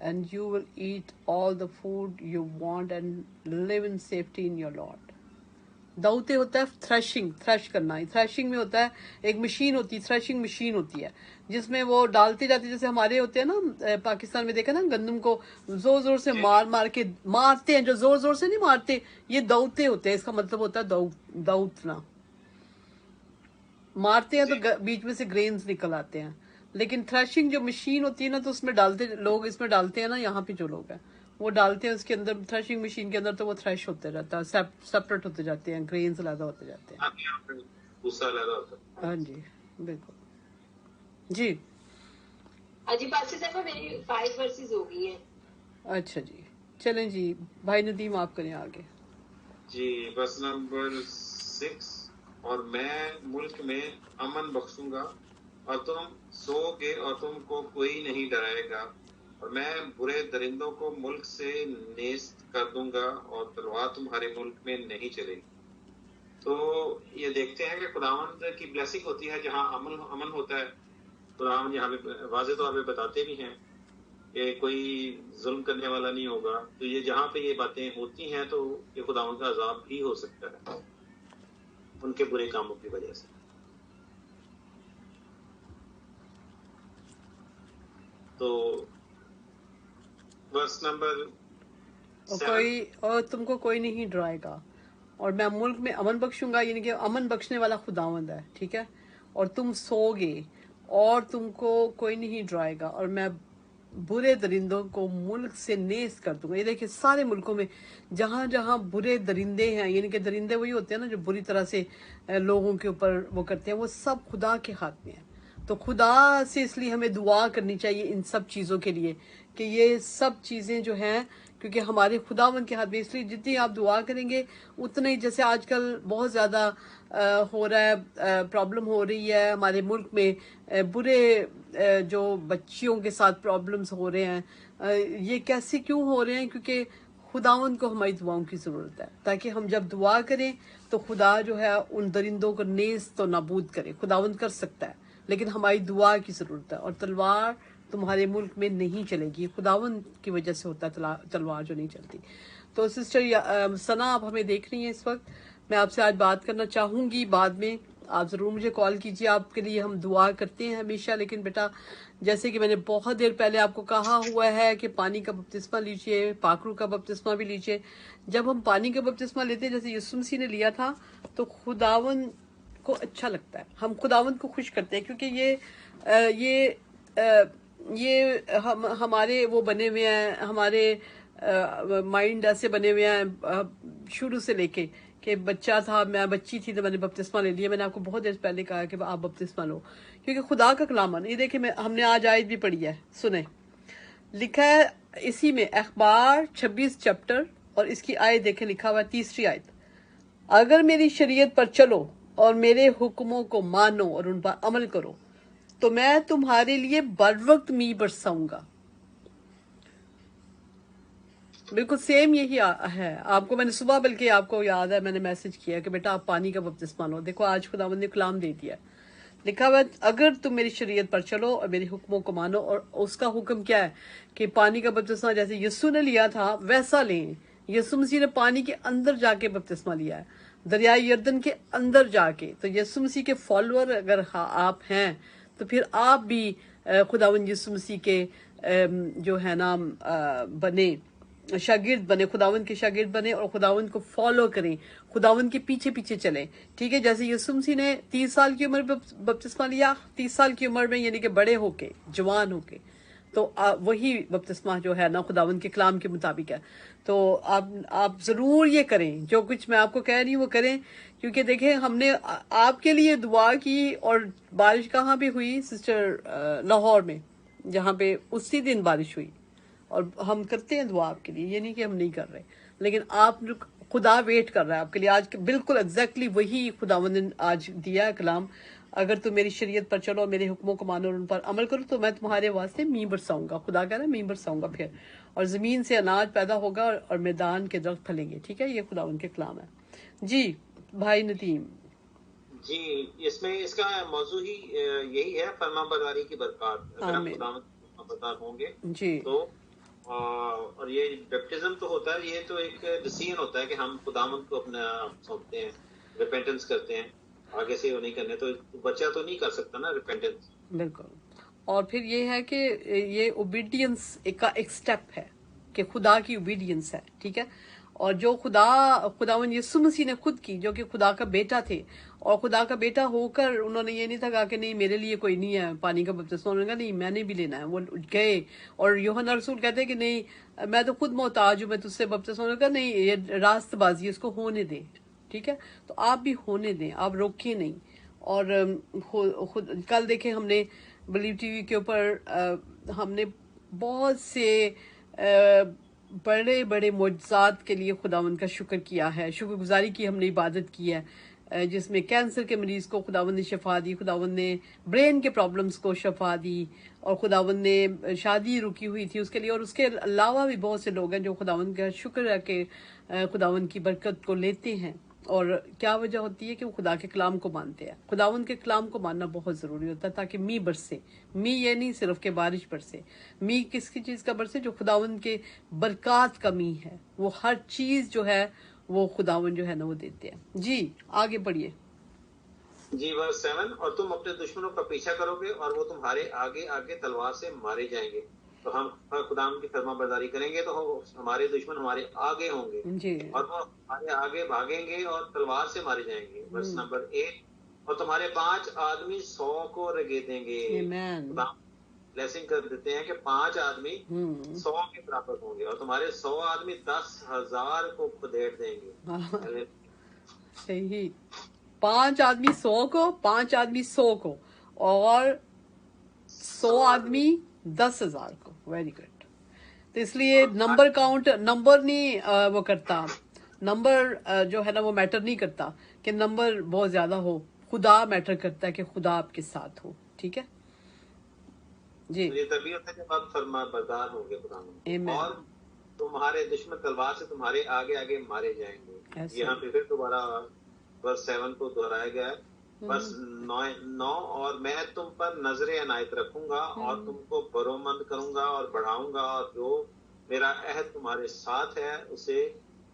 [SPEAKER 1] and you will eat all the food you want and live in safety in your Lord. दाउते होता है thresh करना, threshing में होता है एक machine होती है, threshing machine होती है जिसमें वो डालते जाते, जैसे हमारे होते हैं ना पाकिस्तान में देखा ना, गंदम को जोर जोर से मार के मारते हैं, जो जोर जोर से नहीं मारते, ये दाउते होते हैं। इसका मतलब होता है दाउतना, मारते हैं तो बीच में से ग्रेन्स निकल आते हैं। लेकिन थ्रेशिंग जो मशीन होती है ना, तो उसमें डालते लोग, इसमें डालते हैं ना, यहाँ पे जो लोग हैं वो डालते हैं उसके अंदर, थ्रेशिंग मशीन के अंदर, तो वो थ्रेश होते रहता है, सेपरेट होते जाते हैं, ग्रेन्स अलग होते जाते हैं। हाँ जी, बिल्कुल जी।
[SPEAKER 5] अजी बात से मेरी 5 वर्सेस हो गई हैं।
[SPEAKER 1] अच्छा जी, चलें जी, भाई नदीम आप करें आगे
[SPEAKER 3] जी। वर्स नंबर 6, और मैं मुल्क में अमन बख्शूंगा اور تم سوگے اور تم کو کوئی نہیں ڈرائے گا، اور میں برے درندوں کو ملک سے نیست کر دوں گا، اور تلوار تمہارے ملک میں نہیں چلے گی۔ تو یہ دیکھتے ہیں کہ خداوند کی بلیسنگ ہوتی ہے جہاں امن ہوتا ہے۔ خداوند یہاں پہ واضح طور پہ بتاتے بھی ہیں کہ کوئی ظلم کرنے والا نہیں ہوگا۔ تو یہ جہاں پہ یہ باتیں ہوتی ہیں تو یہ خداوند کا عذاب بھی ہو سکتا ہے ان کے برے کاموں کی وجہ سے۔ تو ورس نمبر
[SPEAKER 1] اور تم کو کوئی نہیں ڈرائے گا، اور میں ملک میں امن بخشوں گا، یعنی کہ امن بخشنے والا خداوند ہے، ٹھیک ہے۔ اور تم سو گے اور تم کو کوئی نہیں ڈرائے گا، اور میں برے درندوں کو ملک سے نیز کر دوں گا۔ یہ دیکھیں سارے ملکوں میں جہاں جہاں برے درندے ہیں، یعنی کہ درندے وہی ہوتے ہیں نا جو بری طرح سے لوگوں کے اوپر وہ کرتے ہیں، وہ سب خدا کے ہاتھ میں ہیں۔ تو خدا سے اس لیے ہمیں دعا کرنی چاہیے ان سب چیزوں کے لیے کہ یہ سب چیزیں جو ہیں کیونکہ ہمارے خداوند کے ہاتھ میں، اس لیے جتنی آپ دعا کریں گے اتنا ہی، جیسے آج کل بہت زیادہ ہو رہا ہے، پرابلم ہو رہی ہے ہمارے ملک میں، برے جو بچیوں کے ساتھ پرابلمز ہو رہے ہیں، یہ کیسے کیوں ہو رہے ہیں؟ کیونکہ خداوند کو ہماری دعاؤں کی ضرورت ہے، تاکہ ہم جب دعا کریں تو خدا جو ہے ان درندوں کو نیز تو نابود کرے۔ خداوند کر سکتا ہے لیکن ہماری دعا کی ضرورت ہے، اور تلوار تمہارے ملک میں نہیں چلے گی۔ خداوند کی وجہ سے ہوتا ہے تلوار جو نہیں چلتی۔ تو سسٹر ثنا آپ ہمیں دیکھ رہی ہیں اس وقت، میں آپ سے آج بات کرنا چاہوں گی، بعد میں آپ ضرور مجھے کال کیجیے، آپ کے لیے ہم دعا کرتے ہیں ہمیشہ۔ لیکن بیٹا جیسے کہ میں نے بہت دیر پہلے آپ کو کہا ہوا ہے کہ پانی کا بپتسمہ لیجیے، پاکرو کا بپتسمہ بھی لیجیے۔ جب ہم پانی کا بپتسمہ لیتے ہیں جیسے یسوع مسیح نے لیا تھا تو خداوند کو اچھا لگتا ہے، ہم خداوند کو خوش کرتے ہیں، کیونکہ یہ ہمارے وہ بنے ہوئے ہیں، ہمارے مائنڈ ایسے بنے ہوئے ہیں شروع سے لے کے کہ بچہ تھا، میں بچی تھی تو میں نے بپتسمہ لے لیا۔ میں نے آپ کو بہت دیر پہلے کہا کہ آپ بپتسمہ لو، کیونکہ خدا کا کلام ہے۔ یہ دیکھیں ہم نے آج آیت بھی پڑھی ہے، سنیں، لکھا ہے اسی میں اخبار 26 چیپٹر، اور اس کی آیت دیکھیں، لکھا ہوا ہے 3 آیت، اگر میری شریعت پر چلو اور میرے حکموں کو مانو اور ان پر عمل کرو تو میں تمہارے لیے بر وقت می برساؤں گا۔ بالکل سیم یہی ہے۔ آپ کو میں نے صبح، بلکہ آپ کو یاد ہے میں نے میسج کیا کہ بیٹا آپ پانی کا بپتسمہ لو۔ دیکھو آج خداوند نے کلام دے دیا، لکھا ہوا اگر تم میری شریعت پر چلو اور میرے حکموں کو مانو، اور اس کا حکم کیا ہے کہ پانی کا بپتسمہ جیسے یسوع نے لیا تھا ویسا لیں۔ یسوع مسیح نے پانی کے اندر جا کے بپتسمہ لیا ہے، دریائے یردن کے اندر جا کے۔ تو یسوع مسیح کے فالوور اگر آپ ہیں تو پھر آپ بھی خداوند یسوع مسیح کے جو ہے نا بنے، شاگرد بنے، خداوند کے شاگرد بنے، اور خداوند کو فالو کریں، خداوند کے پیچھے پیچھے چلیں، ٹھیک ہے۔ جیسے یسوع مسیح نے 30 سال کی عمر میں بپتسمہ لیا، 30 سال کی عمر میں یعنی کہ بڑے ہو کے، جوان ہو کے، تو وہی بپتسمہ جو ہے نا خداوند کے کلام کے مطابق ہے۔ تو آپ ضرور یہ کریں، جو کچھ میں آپ کو کہہ رہی ہوں وہ کریں، کیونکہ دیکھیں ہم نے آپ کے لیے دعا کی، اور بارش کہاں بھی ہوئی سسٹر؟ لاہور میں، جہاں پہ اسی دن بارش ہوئی، اور ہم کرتے ہیں دعا آپ کے لیے، یہ نہیں کہ ہم نہیں کر رہے، لیکن آپ خدا ویٹ کر رہا ہے آپ کے لیے آج بالکل ایگزیکٹلی وہی خداوند نے آج دیا ہے کلام، اگر تم میری شریعت پر چلو، میرے حکموں کو مانو اور ان پر عمل کرو تو میں تمہارے واسطے می برساؤں گا۔ خدا کہہ رہا ہے می برساؤں گا پھر، اور زمین سے اناج پیدا ہوگا اور میدان کے درخت پھلیں گے، ٹھیک ہے۔ یہ خداوند کے کلام ہے۔ جی بھائی ندیم۔
[SPEAKER 3] جی اس میں اس کا موضوع ہی یہی ہے، فرما برداری کی برکات۔ اگر ہم خداوند فرما بردار ہوں گے
[SPEAKER 1] جی
[SPEAKER 3] تو اور یہ بیپٹزم تو ہوتا ہے، یہ تو ایک ڈیسیژن ہوتا ہے کہ ہم خداوند کو اپنا سونپتے ہیں، ریپینٹنس کرتے ہیں، آگے سے وہ نہیں کرنے، تو بچہ تو نہیں کر سکتا نا ریپینٹنس۔
[SPEAKER 1] بالکل، اور پھر یہ ہے کہ یہ اوبیڈینس کا ایک سٹیپ ہے کہ خدا کی اوبیڈینس ہے، ٹھیک ہے۔ اور جو خداوند یسوع مسیح نے خود کی، جو کہ خدا کا بیٹا تھے، اور خدا کا بیٹا ہو کر انہوں نے یہ نہیں تھا کہا کہ نہیں میرے لیے کوئی نہیں ہے پانی کا بپتسمہ، انہوں نے کہا نہیں میں نے بھی لینا ہے، وہ گئے۔ اور یوحنا رسول کہتے ہیں کہ نہیں میں تو خود محتاج ہوں، میں تجھ سے بپتسمہ، انہوں نے کہا نہیں یہ راست بازی ہے، اس کو ہونے دیں، ٹھیک ہے۔ تو آپ بھی ہونے دیں، آپ روکیں نہیں۔ اور خود کل دیکھیں ہم نے بلیو ٹی وی کے اوپر ہم نے بہت سے بڑے بڑے معجزات کے لیے خداوند کا شکر کیا ہے، شکر گزاری کی، ہم نے عبادت کی ہے जिसमें कैंसर के मरीज को खुदावंद ने शफा दी, खुदावंद ने ब्रेन के प्रॉब्लम्स को शफा दी, और खुदावंद ने शादी रुकी हुई थी उसके लिए, और उसके अलावा भी बहुत से लोग हैं जो खुदावंद का शुक्र है कि खुदावंद की बरकत को लेते हैं। और क्या वजह होती है कि वो खुदा के कलाम को मानते हैं। खुदावंद के कलाम को मानना बहुत ज़रूरी होता है ताकि मी बरसे। मी ये नहीं सिर्फ के बारिश बरसे, मी किसकी चीज़ का बरसे, जो खुदावंद के बरकत का मी है, वो हर चीज़ जो है वो खुदावंद जो है ना वो देते हैं। जी आगे बढ़िए।
[SPEAKER 3] जी वर्स 7, और तुम अपने दुश्मनों का पीछा करोगे और वो तुम्हारे आगे आगे तलवार से मारे जाएंगे। तो हम खुदाम की फरमाबरदारी करेंगे तो हमारे दुश्मन हमारे आगे होंगे
[SPEAKER 1] जी
[SPEAKER 3] और वो हमारे आगे भागेंगे और तलवार से मारे जाएंगे। वर्स नंबर 8, और तुम्हारे 5 आदमी 100 को रगेदेंगे।
[SPEAKER 1] आमीन।
[SPEAKER 3] ब्लेसिंग कर देते हैं कि 5 आदमी 100 के बराबर होंगे और तुम्हारे 100 आदमी 10,000 को खदेड़ देंगे।
[SPEAKER 1] सही, 5 आदमी 100 को, 5 आदमी 100 को, और 100 आदमी 10,000 को। Very good. तो इसलिए नंबर काउंट, नंबर नहीं वो करता, नंबर जो है ना वो मैटर नहीं करता कि नंबर बहुत ज्यादा हो, खुदा मैटर करता है कि खुदा आपके साथ हो। ठीक है जी।
[SPEAKER 3] ये तभी होता है जब आप फरमाबरदार होंगे खुदा में, और तुम्हारे दुश्मन तलवार से तुम्हारे आगे आगे मारे जाएंगे। यहाँ पे फिर दोबारा वर्स 7 को दोहराया गया है। बस 9, और मैं तुम पर नजरे अनायत रखूंगा और तुमको बरोमंद करूंगा और बढ़ाऊंगा, और जो मेरा अहद तुम्हारे साथ है उसे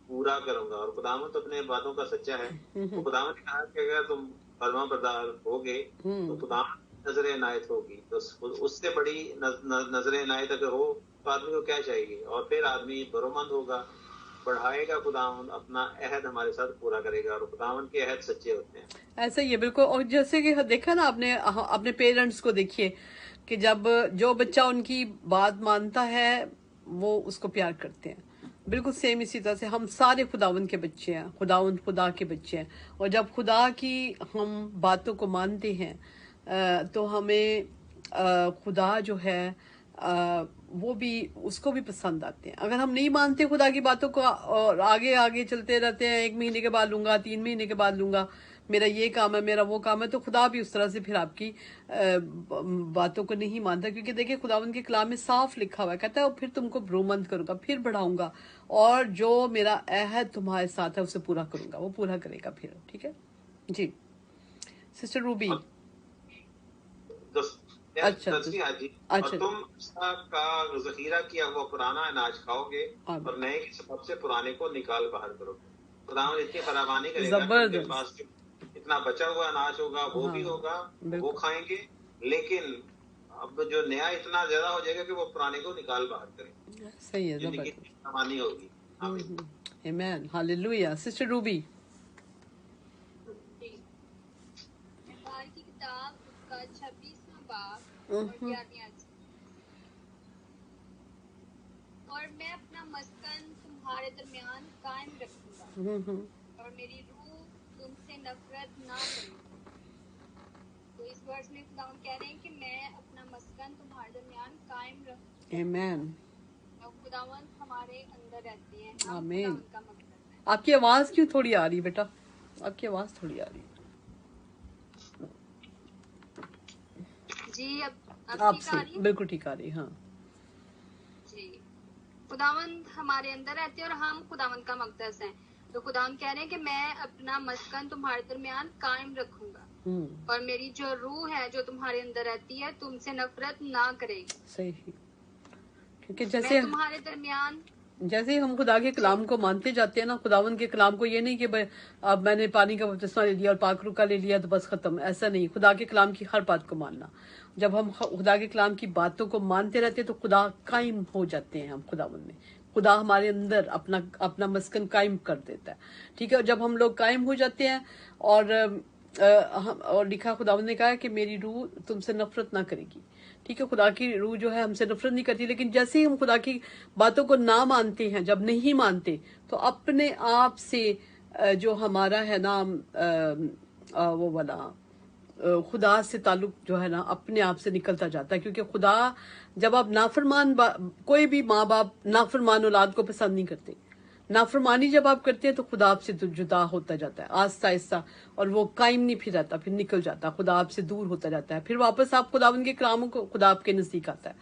[SPEAKER 3] पूरा करूंगा। और खुदावंद अपने बातों का सच्चा है। तो खुदावंद ने कहा कि अगर तुम फरमाबरदार होगे तो खुदावंद नजर इनायत होगी। तो उससे बड़ी नजर इनायत अगर हो तो आदमी को क्या चाहिए। और फिर आदमी बरोमंद होगा, बढ़ाएगा, खुदावंद अपना अहद हमारे साथ पूरा करेगा, और खुदावंद के अहद सच्चे होते हैं।
[SPEAKER 1] ऐसा ही है बिल्कुल। और जैसे कि देखा ना आपने अपने पेरेंट्स को देखिए कि जब जो बच्चा उनकी बात मानता है वो उसको प्यार करते हैं। बिल्कुल सेम इसी तरह से हम सारे खुदावंद के बच्चे हैं, खुदावंद खुदा के बच्चे हैं। और जब खुदा की हम बातों को मानते हैं तो हमें खुदा जो है वो भी, उसको भी पसंद आते हैं। अगर हम नहीं मानते खुदा की बातों को और आगे आगे चलते रहते हैं, 1 महीने के बाद लूंगा, 3 महीने के बाद लूंगा, मेरा ये काम है, मेरा वो काम है, तो खुदा भी उस तरह से फिर आपकी बातों को नहीं मानता। क्योंकि देखिए खुदावंद के कलाम में साफ लिखा हुआ है, कहता है फिर तुमको बरोमंद करूंगा, फिर बढ़ाऊंगा, और जो मेरा अहद तुम्हारे साथ है उसे पूरा करूंगा, वो पूरा करेगा फिर। ठीक है जी। Sister Ruby. अच्छा
[SPEAKER 3] और तुम का जखीरा किया हुआ पुराना अनाज खाओगे और नए के सबब से पुराने को निकाल बाहर करोगे। खुदावंद इतनी फरावानी करेगा, उनके पास इतना बचा हुआ अनाज होगा वो भी होगा, वो खाएंगे, लेकिन अब जो नया इतना ज्यादा हो जाएगा कि वो पुराने को निकाल बाहर करेंगे।
[SPEAKER 1] सही है, जबरदस्त
[SPEAKER 3] फरावानी होगी।
[SPEAKER 1] आमीन, हालेलुया। Sister Ruby.
[SPEAKER 2] और मैं अपना मस्कन तुम्हारे दरमियान कायम रखूंगा और मेरी रूह तुमसे नफरत ना करेगी। तो इस वर्ष में खुदावंद कह रहे हैं कि मैं अपना मस्कन तुम्हारे दरमियान कायम रखूंगा।
[SPEAKER 1] आमीन।
[SPEAKER 2] और खुदावंद हमारे अंदर रहते हैं।
[SPEAKER 1] आमीन। आपकी आवाज क्यों थोड़ी आ रही बेटा? आपकी आवाज थोड़ी आ रही है
[SPEAKER 2] जी।
[SPEAKER 1] अब से बिल्कुल ठीक आ रही। हाँ
[SPEAKER 2] जी। खुदावंद हमारे अंदर रहते हैं और हम खुदावंद का मकदस हैं। तो खुदावंद कह रहे हैं कि मैं अपना मस्कन तुम्हारे दरमियान कायम रखूंगा और मेरी जो रूह है जो तुम्हारे अंदर रहती है तुमसे नफरत ना करेगी।
[SPEAKER 1] सही, क्योंकि जैसे
[SPEAKER 2] तुम्हारे दरमियान
[SPEAKER 1] जैसे ही हम खुदा के कलाम को मानते जाते हैं ना, खुदावंद के कलाम को, ये नहीं कि भाई अब मैंने पानी का बपतिस्मा ले लिया और पाक रूह का ले लिया तो बस खत्म, ऐसा नहीं। खुदा के कलाम की हर बात को मानना। जब हम खुदा के कलाम की बातों को मानते रहते हैं तो खुदा कायम हो जाते हैं हम खुदावंद में। खुदा हमारे अंदर अपना मस्कन कायम कर देता है। ठीक है, जब हम लोग कायम हो जाते हैं और लिखा खुदावंद ने कहा कि मेरी रूह तुमसे नफरत ना करेगी। ठीक है, खुदा की रूह जो है हमसे नफरत नहीं करती, लेकिन जैसे ही हम खुदा की बातों को ना मानते हैं, जब नहीं मानते, तो अपने आप से जो हमारा है ना वो वाला खुदा से ताल्लुक जो है ना अपने आप से निकलता जाता है। क्योंकि खुदा जब आप नाफरमान, कोई भी माँ बाप नाफरमान औलाद को पसंद नहीं करते, नाफरमानी जब आप करते हैं तो खुदा आपसे जुदा होता जाता है आहिस्ता आहिस्ता, और वो कायम नहीं फिर रहता, फिर निकल जाता, खुदा आपसे दूर होता जाता है। फिर वापस आप खुदावंद के कलामों को, खुदा आपके नजदीक आता है,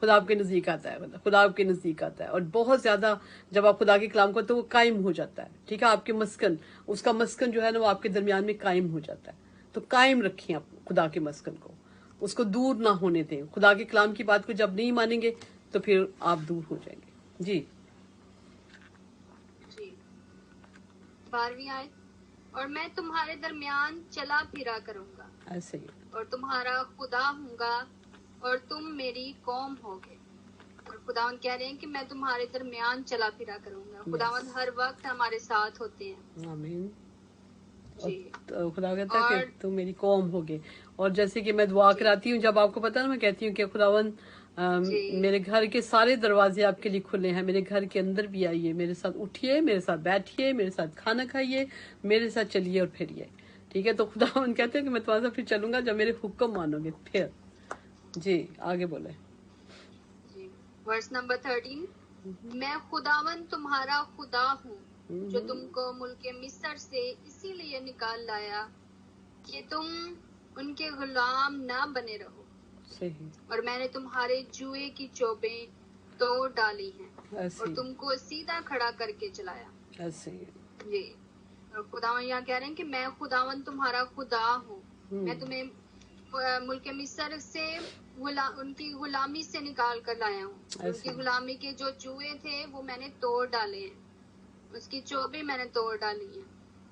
[SPEAKER 1] खुदा आपके नजदीक आता है, खुदा आपके नजदीक आता है। और बहुत ज्यादा जब आप खुदा के कलाम को, तो वो कायम हो जाता है। ठीक है, आपके मस्कन, उसका मस्कन जो है ना वो आपके दरमियान में कायम हो जाता है। तो कायम रखिए आप खुदा के मस्कन को, उसको दूर ना होने दें। खुदा के कलाम की बात को जब नहीं मानेंगे तो फिर आप दूर हो जाएंगे। जी
[SPEAKER 2] 12वीं आयत, और मैं तुम्हारे दरमियान चला फिरा करूंगा,
[SPEAKER 1] ऐसे ही,
[SPEAKER 2] और तुम्हारा खुदा हूँगा और तुम मेरी कौम होगे। और खुदावंद कह रहे हैं कि मैं तुम्हारे दरमियान चला फिरा करूंगा। खुदावंद हर वक्त हमारे साथ होते हैं।
[SPEAKER 1] आमीन।
[SPEAKER 2] जी।
[SPEAKER 1] तो खुदा कहता है कि तुम मेरी कौम होगे। और जैसे कि मैं दुआ कराती हूँ, जब आपको पता है ना, मैं कहती हूँ कि खुदावंद मेरे घर के सारे दरवाजे आपके लिए खुले हैं, मेरे घर के अंदर भी आइए, मेरे साथ उठिए, मेरे साथ बैठिए, मेरे साथ खाना खाइए, मेरे साथ चलिए और फिरिए। ठीक है, तो खुदावंद कहते हैं कि मैं तुम्हारे साथ फिर चलूंगा जब मेरे हुक्म मानोगे। फिर जी आगे बोले।
[SPEAKER 2] वर्स नंबर 13, मैं खुदावन तुम्हारा खुदा हूँ जो तुमको मुल्क मिस्र से इसीलिए निकाल लाया कि तुम उनके गुलाम ना बने रहो।
[SPEAKER 1] सही।
[SPEAKER 2] और मैंने तुम्हारे जुए की चोबें तोड़ डाली हैं और तुमको सीधा खड़ा करके चलाया।
[SPEAKER 1] ऐसे
[SPEAKER 2] जी। और खुदावन यहाँ कह रहे हैं कि मैं खुदावन तुम्हारा खुदा हूँ, मैं तुम्हें मुल्क मिस्र से उनकी गुलामी से निकाल कर लाया हूँ। उनकी गुलामी के जो जुए थे वो मैंने तोड़ डाले हैं, उसकी चोबें मैंने तोड़ डाली हैं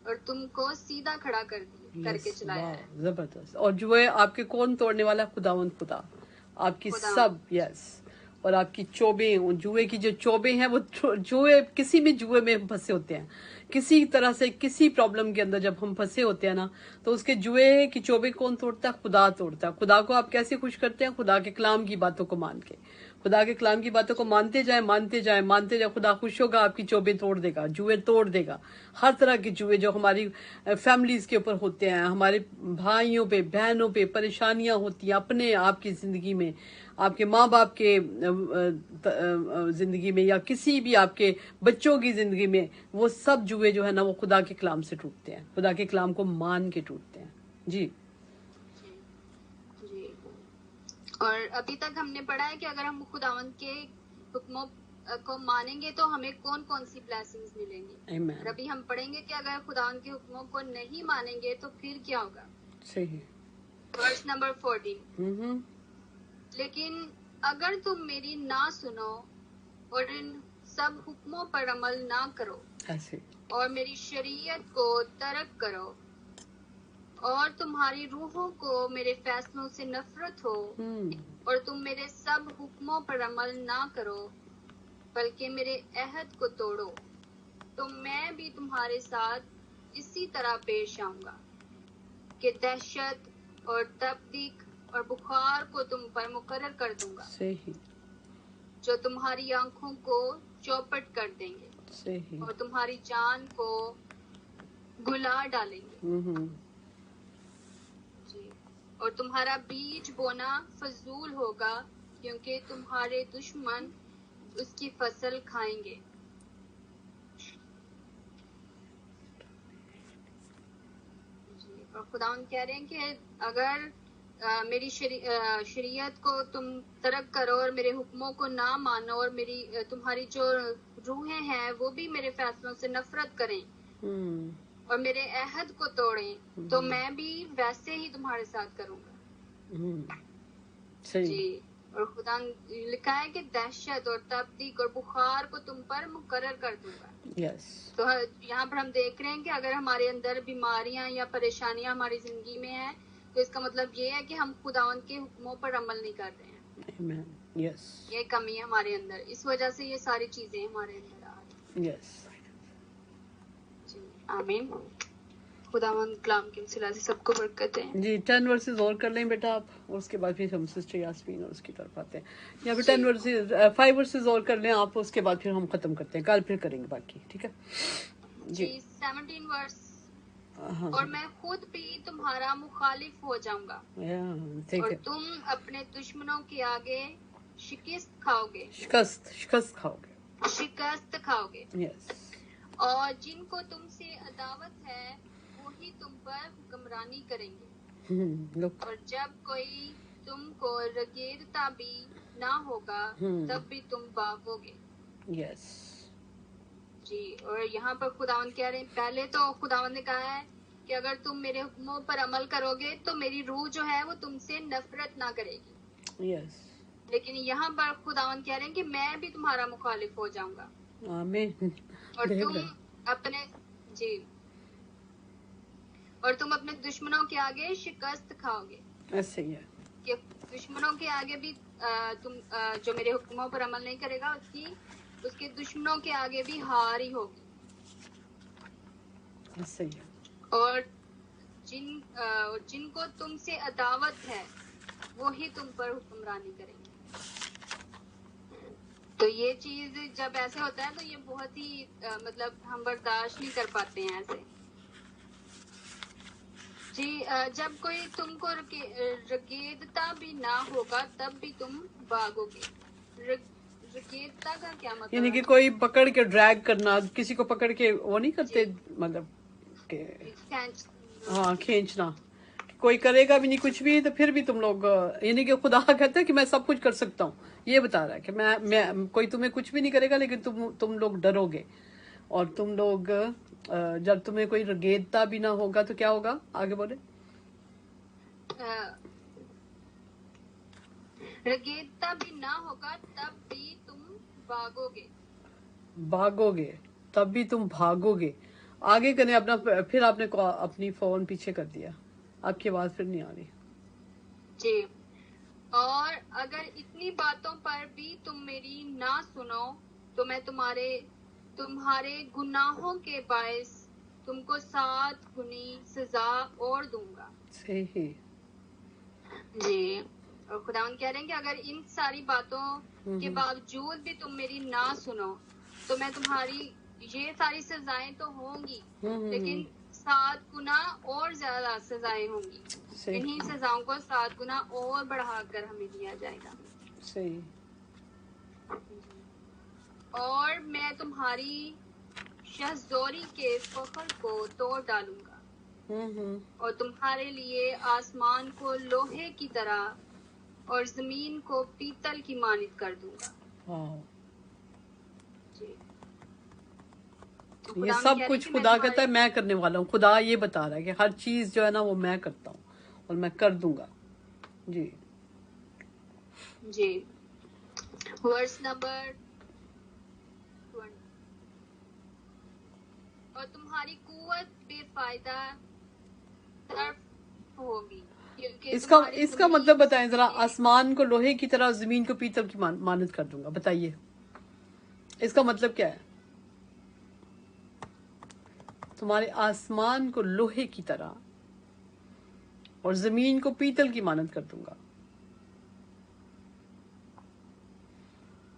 [SPEAKER 2] और तुमको सीधा खड़ा करके चलाया है।
[SPEAKER 1] जबरदस्त। और जुए आपके कौन तोड़ने वाला? खुदावंद खुदा। आपकी सब और आपकी चोबें, जुए की जो चोबें हैं वो जुए, किसी भी जुए में फंसे होते हैं, किसी तरह से किसी प्रॉब्लम के अंदर जब हम फंसे होते हैं ना, तो उसके जुए की चोबें कौन तोड़ता है? खुदा तोड़ता है। खुदा को आप कैसे खुश करते हैं? खुदा के कलाम की बातों को मान के। खुदा के कलाम की बातों को मानते जाए, मानते जाए, मानते जाए, खुदा खुश होगा, आपकी चोबें तोड़ देगा, जुए तोड़ देगा। हर तरह के जुए जो हमारी फैमिलीज के ऊपर होते हैं, हमारे भाइयों पे, बहनों पे परेशानियां होती हैं, अपने आपकी जिंदगी में, आपके माँ बाप के जिंदगी में, या किसी भी आपके बच्चों की जिंदगी में, वो सब जुए जो है ना वो खुदा के कलाम से टूटते हैं, खुदा के कलाम को मान के टूटते हैं। जी।
[SPEAKER 2] और अभी तक हमने पढ़ा है कि अगर हम खुदावंद के हुक्मों को मानेंगे तो हमें कौन कौन सी ब्लेसिंग्स मिलेंगी। और अभी हम पढ़ेंगे कि अगर खुदावंद के हुक्मों को नहीं मानेंगे तो फिर क्या होगा।
[SPEAKER 1] सही।
[SPEAKER 2] वर्स नंबर 14, लेकिन अगर तुम मेरी ना सुनो और इन सब हुक्मों पर अमल ना करो और मेरी शरीयत को तर्क करो और तुम्हारी रूहों को मेरे फैसलों से नफरत हो और तुम मेरे सब हुक्मों पर अमल ना करो बल्कि मेरे अहद को तोड़ो, तो मैं भी तुम्हारे साथ इसी तरह पेश आऊंगा कि दहशत और तपदीक और बुखार को तुम पर मुकर्रर कर दूंगा।
[SPEAKER 1] सही।
[SPEAKER 2] जो तुम्हारी आंखों को चौपट कर देंगे। सही। और तुम्हारी जान को गुला डालेंगे। और तुम्हारा बीज बोना फजूल होगा क्योंकि तुम्हारे दुश्मन उसकी फसल खाएंगे। और खुदावंद कह रहे हैं कि अगर मेरी शरीयत को तुम तर्क करो और मेरे हुक्मों को ना मानो और मेरी तुम्हारी जो रूहें हैं वो भी मेरे फैसलों से नफरत करें और मेरे अहद को तोड़ें, तो मैं भी वैसे ही तुम्हारे साथ करूंगा। जी। और खुदा लिखा है कि दहशत और तपदीक और बुखार को तुम पर मुकर्रर कर दूंगा। तो यहाँ पर हम देख रहे हैं कि अगर हमारे अंदर बीमारियां या परेशानियां हमारी जिंदगी में है तो इसका मतलब ये है कि हम खुदावंद के हुक्मों पर अमल नहीं कर रहे हैं। ये कमी है हमारे अंदर, इस वजह से ये सारी चीजें हमारे अंदर आ रही हैं। आमीन। खुदावंद कलाम की वसीला से सबको बरकत है।
[SPEAKER 1] जी 10 वर्सेस और कर लें बेटा आप, और उसके बाद फिर हम सिस्टर यास्मीन और उसकी तरफ आते हैं। यहाँ पे 10 वर्सेस 5 वर्सेस और कर लें आप, उसके बाद फिर हम खत्म करते हैं, कल फिर करेंगे बाकी। ठीक है
[SPEAKER 2] जी। 17 वर्स, और मैं खुद भी तुम्हारा मुखालिफ हो जाऊंगा और तुम अपने दुश्मनों के आगे शिकस्त खाओगे।
[SPEAKER 1] शिकस्त खाओगे।
[SPEAKER 2] यस। और जिनको तुमसे अदावत है वही तुम पर हुक्मरानी करेंगे।
[SPEAKER 1] look,
[SPEAKER 2] और जब कोई तुमको रगेरता भी ना होगा तब भी तुम भागोगे।
[SPEAKER 1] yes,
[SPEAKER 2] जी, और यहाँ पर खुदावंद कह रहे हैं, पहले तो खुदावंद ने कहा है कि अगर तुम मेरे हुक्मों पर अमल करोगे तो मेरी रूह जो है वो तुमसे नफरत ना करेगी।
[SPEAKER 1] yes,
[SPEAKER 2] लेकिन यहाँ पर खुदावंद कह रहे हैं कि मैं भी तुम्हारा मुखालिफ हो जाऊंगा
[SPEAKER 1] आमीन।
[SPEAKER 2] और
[SPEAKER 1] देख
[SPEAKER 2] तुम
[SPEAKER 1] रहे
[SPEAKER 2] अपने जी और तुम अपने दुश्मनों के आगे शिकस्त खाओगे।
[SPEAKER 1] ऐसे ही है,
[SPEAKER 2] कि दुश्मनों के आगे भी तुम जो मेरे हुक्मों पर अमल नहीं करेगा उसके दुश्मनों के आगे भी हार ही होगी।
[SPEAKER 1] ऐसे ही है,
[SPEAKER 2] और जिनको तुमसे अदावत है वो ही तुम पर हुक्मरानी करेंगे। तो ये चीज जब ऐसे होता है तो ये बहुत ही मतलब हम बर्दाश्त नहीं कर पाते हैं ऐसे। जी, जब कोई तुमको रगेदता भी ना होगा तब भी तुम भागोगे। रगेदता का क्या मतलब
[SPEAKER 1] यानी कि
[SPEAKER 2] है?
[SPEAKER 1] कोई पकड़ के ड्रैग करना, किसी को पकड़ के वो नहीं करते, मतलब के हाँ खींचना, कोई करेगा भी नहीं कुछ भी तो फिर भी तुम लोग, यानी कि खुदा कहता है कि मैं सब कुछ कर सकता हूँ, ये बता रहा है कि मैं कोई तुम्हें कुछ भी नहीं करेगा लेकिन तुम लोग डरोगे। और तुम लोग जब तुम्हें कोई रगेदता भी ना होगा तो क्या होगा, आगे बोले।
[SPEAKER 2] रगेदता भी ना होगा तब भी तुम भागोगे।
[SPEAKER 1] भागोगे तब भी तुम भागोगे। आगे करने अपना, फिर आपने अपनी फोन पीछे कर दिया, आपकी आवाज फिर नहीं आ रही।
[SPEAKER 2] जी, और अगर इतनी बातों पर भी तुम मेरी ना सुनो तो मैं तुम्हारे गुनाहों के बायस तुमको 7 गुनी सजा और दूंगा।
[SPEAKER 1] सही।
[SPEAKER 2] जी, और खुदावंद कह रहे हैं कि अगर इन सारी बातों के बावजूद भी तुम मेरी ना सुनो तो मैं तुम्हारी ये सारी सजाएं तो होंगी लेकिन 7 गुना और ज्यादा सजाएं होंगी। इन्हीं सजाओं को 7 गुना और बढ़ाकर हमें दिया जाएगा।
[SPEAKER 1] सही।
[SPEAKER 2] और मैं तुम्हारी शहज़ोरी के फखर को तोड़ डालूंगा और तुम्हारे लिए आसमान को लोहे की तरह और जमीन को पीतल की मानित कर दूंगा। जी, तो
[SPEAKER 1] ये सब कुछ खुदा कहता है मैं करने वाला हूँ। खुदा ये बता रहा है कि हर चीज जो है ना वो मैं करता हूँ और मैं कर दूंगा। जी
[SPEAKER 2] जी, वर्स नंबर 20। और तुम्हारी कुव्वत बेफायदा सर्फ होगी।
[SPEAKER 1] इसका मतलब बताएं जरा। आसमान को लोहे की तरह, जमीन को पीतल की मानत कर दूंगा, बताइए इसका मतलब क्या है। तुम्हारे आसमान को लोहे की तरह और जमीन को पीतल की मानत कर दूंगा।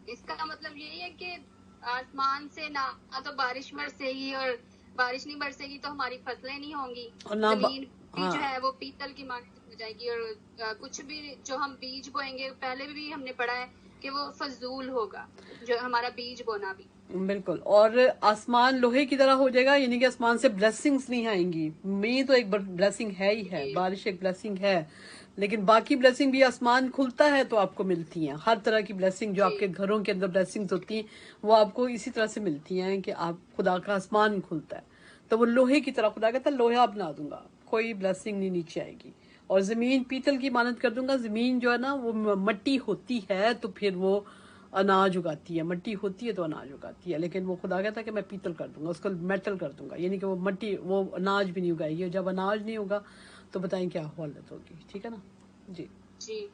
[SPEAKER 2] इसका मतलब यही है कि आसमान से ना तो बारिश बरसेगी और बारिश नहीं बरसेगी तो हमारी फसलें नहीं होंगी। जमीन भी जो है वो पीतल की मानत हो जाएगी और कुछ भी जो हम बीज बोएंगे, पहले भी हमने पढ़ा है कि वो फजूल होगा जो हमारा बीज बोना भी।
[SPEAKER 1] बिल्कुल। और आसमान लोहे की तरह हो जाएगा, यानी कि आसमान से ब्लेसिंग्स नहीं आएंगी। मैं तो एक ब्लेसिंग है ही है, बारिश एक ब्लेसिंग है, लेकिन बाकी ब्लेसिंग भी आसमान खुलता है तो आपको मिलती हैं। हर तरह की ब्लेसिंग जो आपके घरों के अंदर ब्लेसिंग्स होती हैं वो आपको इसी तरह से मिलती हैं कि आप खुदा का आसमान खुलता है तो वो लोहे की तरह, खुदा कहता है लोहा बना दूंगा, कोई ब्लेसिंग नहीं नीचे आएगी। और जमीन पीतल की मानत कर दूंगा। जमीन जो है ना वो मट्टी होती है तो फिर वो अनाज उगाती है, मट्टी होती है तो अनाज उगाती है, लेकिन वो खुदा कहता है कि मैं पीतल कर दूंगा, उसको मेटल कर दूंगा, यानी कि वो मट्टी, वो अनाज भी नहीं उगाएगी। जब अनाज नहीं होगा तो बताएं क्या हालत होगी। ठीक है ना जी।
[SPEAKER 2] जी,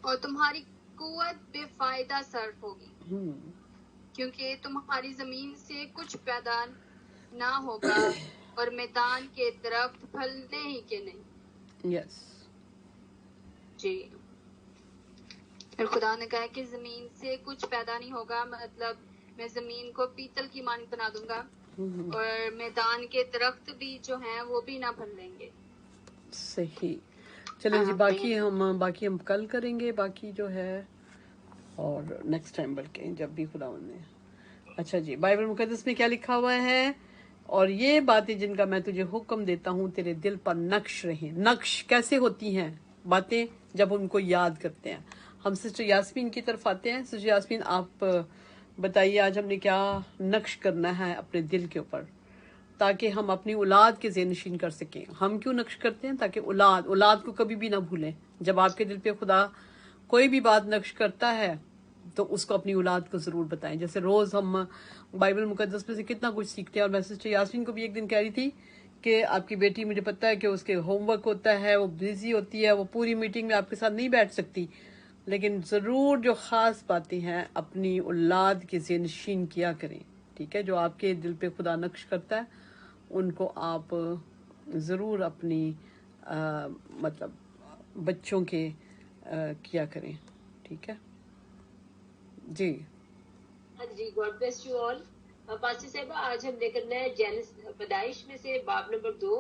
[SPEAKER 2] और तुम्हारी कुव्वत बेफायदा सर्फ होगी क्योंकि तुम्हारी जमीन से कुछ पैदा ना होगा और मैदान के दरख्त फलने ही के नहीं।
[SPEAKER 1] यस
[SPEAKER 2] जी, और खुदा ने कहा कि जमीन से कुछ पैदा नहीं होगा, मतलब मैं जमीन को पीतल की मानत बना दूंगा और मैदान के दरख्त भी जो हैं वो भी ना फल लेंगे।
[SPEAKER 1] सही। चलें जी, बाकी हम कल करेंगे बाकी जो है, और नेक्स्ट टाइम बल्कि जब भी खुदा ने अच्छा जी, बाइबल मुकद्दस में क्या लिखा हुआ है? और ये बातें जिनका मैं तुझे हुक्म देता हूँ तेरे दिल पर नक्श रहें। नक्श कैसे होती हैं बातें? जब उनको याद करते हैं। हम सिस्टर यास्मीन की तरफ आते हैं। सिस्टर यास्मीन, आप बताइए आज हमने क्या नक्श करना है अपने दिल के ऊपर, ताकि हम अपनी औलाद के ज़ेहनशीन कर सकें। हम क्यों नक्श करते हैं? ताकि औलाद को कभी भी ना भूलें। जब आपके दिल पे खुदा कोई भी बात नक्श करता है तो उसको अपनी औलाद को ज़रूर बताएं। जैसे रोज़ हम बाइबल मुकद्दस में से कितना कुछ सीखते हैं। और मैं सिस्टर यास्मीन को भी एक दिन कह रही थी कि आपकी बेटी, मुझे पता है कि उसके होमवर्क होता है, वो बिजी होती है, वो पूरी मीटिंग में आपके साथ नहीं बैठ सकती, लेकिन ज़रूर जो ख़ास बातें हैं अपनी औलाद के ज़ेहनशीन किया करें। ठीक है, जो आपके दिल पे खुदा नक्श करता है उनको आप ज़रूर अपनी मतलब बच्चों के किया करें। ठीक है जी।
[SPEAKER 5] हाँ जी, God bless you all. Pastor साहब, आज हमने करना है पैदाइश में से बाब नंबर 2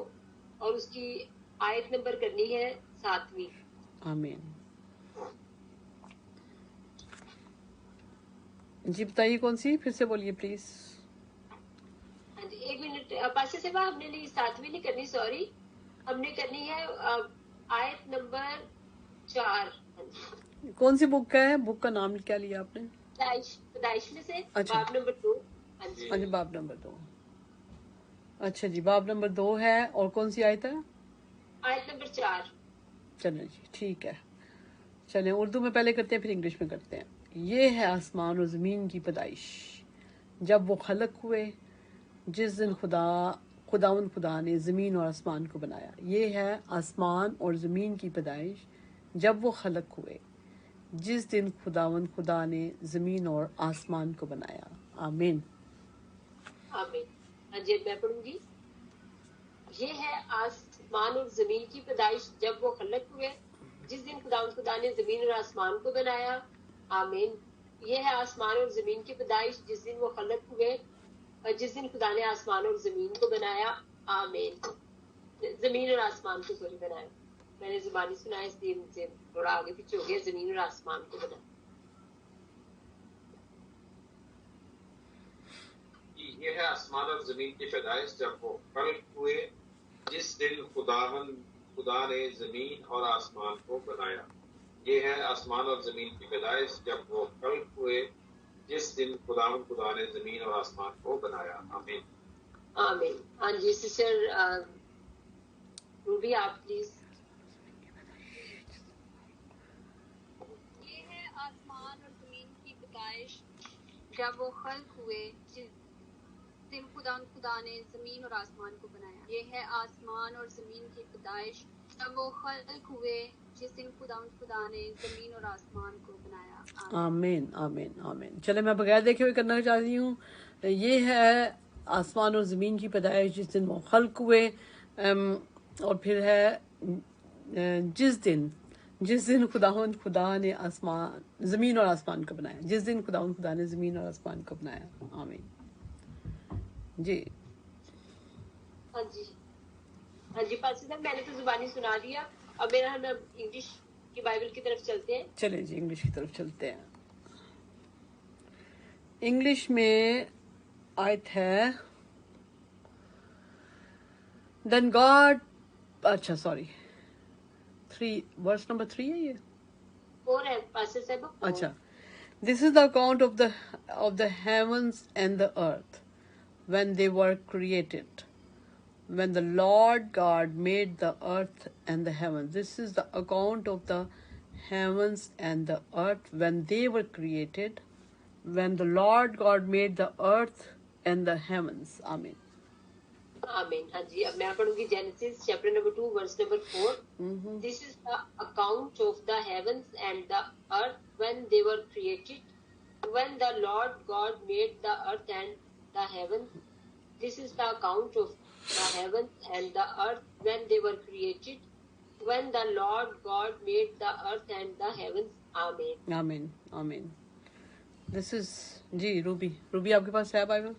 [SPEAKER 5] और उसकी आयत नंबर करनी है 7वीं।
[SPEAKER 1] आमीन। जी बताइए कौन सी, फिर से बोलिए प्लीज।
[SPEAKER 5] हाँ जी, 1 मिनट। पास्टर साहब, हमने नहीं 7वीं नहीं करनी, सॉरी, हमने करनी है आयत नंबर 4।
[SPEAKER 1] कौन सी बुक का है? बुक का नाम क्या लिया आपने?
[SPEAKER 5] पैदाइश में से
[SPEAKER 1] अच्छा।
[SPEAKER 5] बाब नंबर 2। हाँ जी,
[SPEAKER 1] अच्छा, बाब नंबर 2। अच्छा जी, बाब नंबर 2 है। और कौन सी आयत है?
[SPEAKER 5] आयत नंबर 4।
[SPEAKER 1] चलें जी, ठीक है। चलें, उर्दू में पहले करते हैं फिर इंग्लिश में करते हैं। ये है आसमान और ज़मीन की पैदाइश जब वो खलक हुए, जिस दिन खुदा ने ज़मीन और आसमान को बनाया। ये है आसमान और ज़मीन की पैदाइश जब वो खलक हुए, जिस दिन खुदा ने ज़मीन और आसमान को बनाया। आमीन।
[SPEAKER 5] आमीन। हाँ जी, मैं पढ़ूंगी। ये है आसमान और जमीन की पैदाइश जब वो खलक हुए, जिस दिन खुदा ने जमीन और आसमान को बनाया। आमीन। ये है आसमान और जमीन की पैदाइश जिस दिन वो खलक हुए, जिस दिन खुदा ने आसमान और जमीन को बनाया। आमीन। जमीन और आसमान को सॉरी बनाया, मैंने जुबानी सुना इसलिए मुझे थोड़ा आगे पीछे हो गया। जमीन और आसमान को बनाया।
[SPEAKER 3] ये है आसमान और जमीन की पैदाइश जब वो खलक हुए, जिस दिन खुदा ने जमीन और आसमान को बनाया। ये है आसमान और जमीन की पैदाइश जब वो खलक हुए, जिस दिन खुदा ने जमीन और आसमान को बनाया। आमीन।
[SPEAKER 5] आमीन। हाँ जी, सिस्टर रूबी, आप प्लीज।
[SPEAKER 2] ये है आसमान और जमीन की पैदाइश जब वो खल्क हुए, जिस दिन खुदा ने जमीन और आसमान को बनाया। ये है आसमान और जमीन की पैदाइश जब वो खल्क हुए, जिस दिन खुदा ने जमीन और आसमान को बनाया।
[SPEAKER 1] आमीन आमीन आमीन। चले, मैं बगैर देखे हुए करना चाहती हूँ। ये है आसमान और ज़मीन की पैदाइश जिस दिन वो खल्क हुए, और फिर है जिस दिन खुदा ने ज़मीन और आसमान को बनाया। जिस दिन खुदा ने ज़मीन और आसमान को बनाया। आमीन जी।
[SPEAKER 5] हाँ जी, हाँ जी पास्टर साहब, मैंने तो जुबानी सुना दिया। अब मेरा हम इंग्लिश की बाइबल की तरफ चलते हैं।
[SPEAKER 1] चले जी, इंग्लिश की तरफ चलते हैं। इंग्लिश में आयत है देन गॉड, अच्छा सॉरी 3 वर्स नंबर 3 है ये।
[SPEAKER 5] 4 है पास्टर साहब।
[SPEAKER 1] अच्छा, this is the account of the heavens and the earth when they were created, when the Lord God made the earth and the heavens. This is the account of the heavens and the earth when they were created, when the Lord God made the earth and the heavens. Amen.
[SPEAKER 5] आमीन। हाँ जी, अब मैं पढ़ूंगी Genesis chapter number 2 verse number 4। This is the account of the heavens and the earth when they were created, when the Lord God made the earth and the heavens. This is the account of the heavens and the earth when they were created, when the Lord God made the earth and the heavens. Amen.
[SPEAKER 1] Amen. Amen. This is जी Ruby आपके पास है Bible?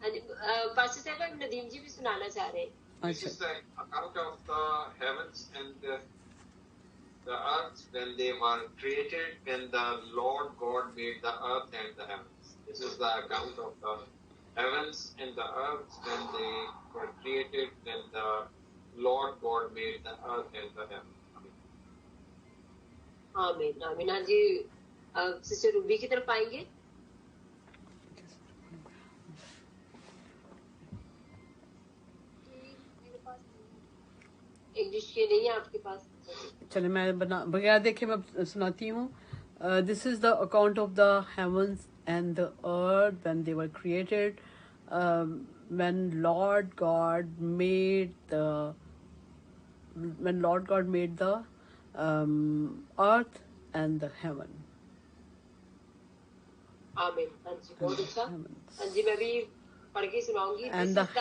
[SPEAKER 5] Pastor साहब, नदीम जी भी सुनाना चाह रहे हैं।
[SPEAKER 3] This is the account of the heavens and the earth when they were created, when the Lord God made the earth and the heavens. This is the account of the heavens and the earth when they were created, when the Lord God made the earth and the heaven.
[SPEAKER 5] आमीन आमीन। हाँ जी, sister Ruby की तरफ आएंगे। English के नहीं है आपके पास?
[SPEAKER 1] चलिए मैं बगैर देखे मैं सुनाती हूँ। This is the account of the heavens and the earth when they were created, when Lord God made the earth and the heaven.
[SPEAKER 5] आमीन। हाँ जी, बहुत अच्छा। हाँ जी, मैं भी पढ़ के सुनाऊंगी।
[SPEAKER 1] And the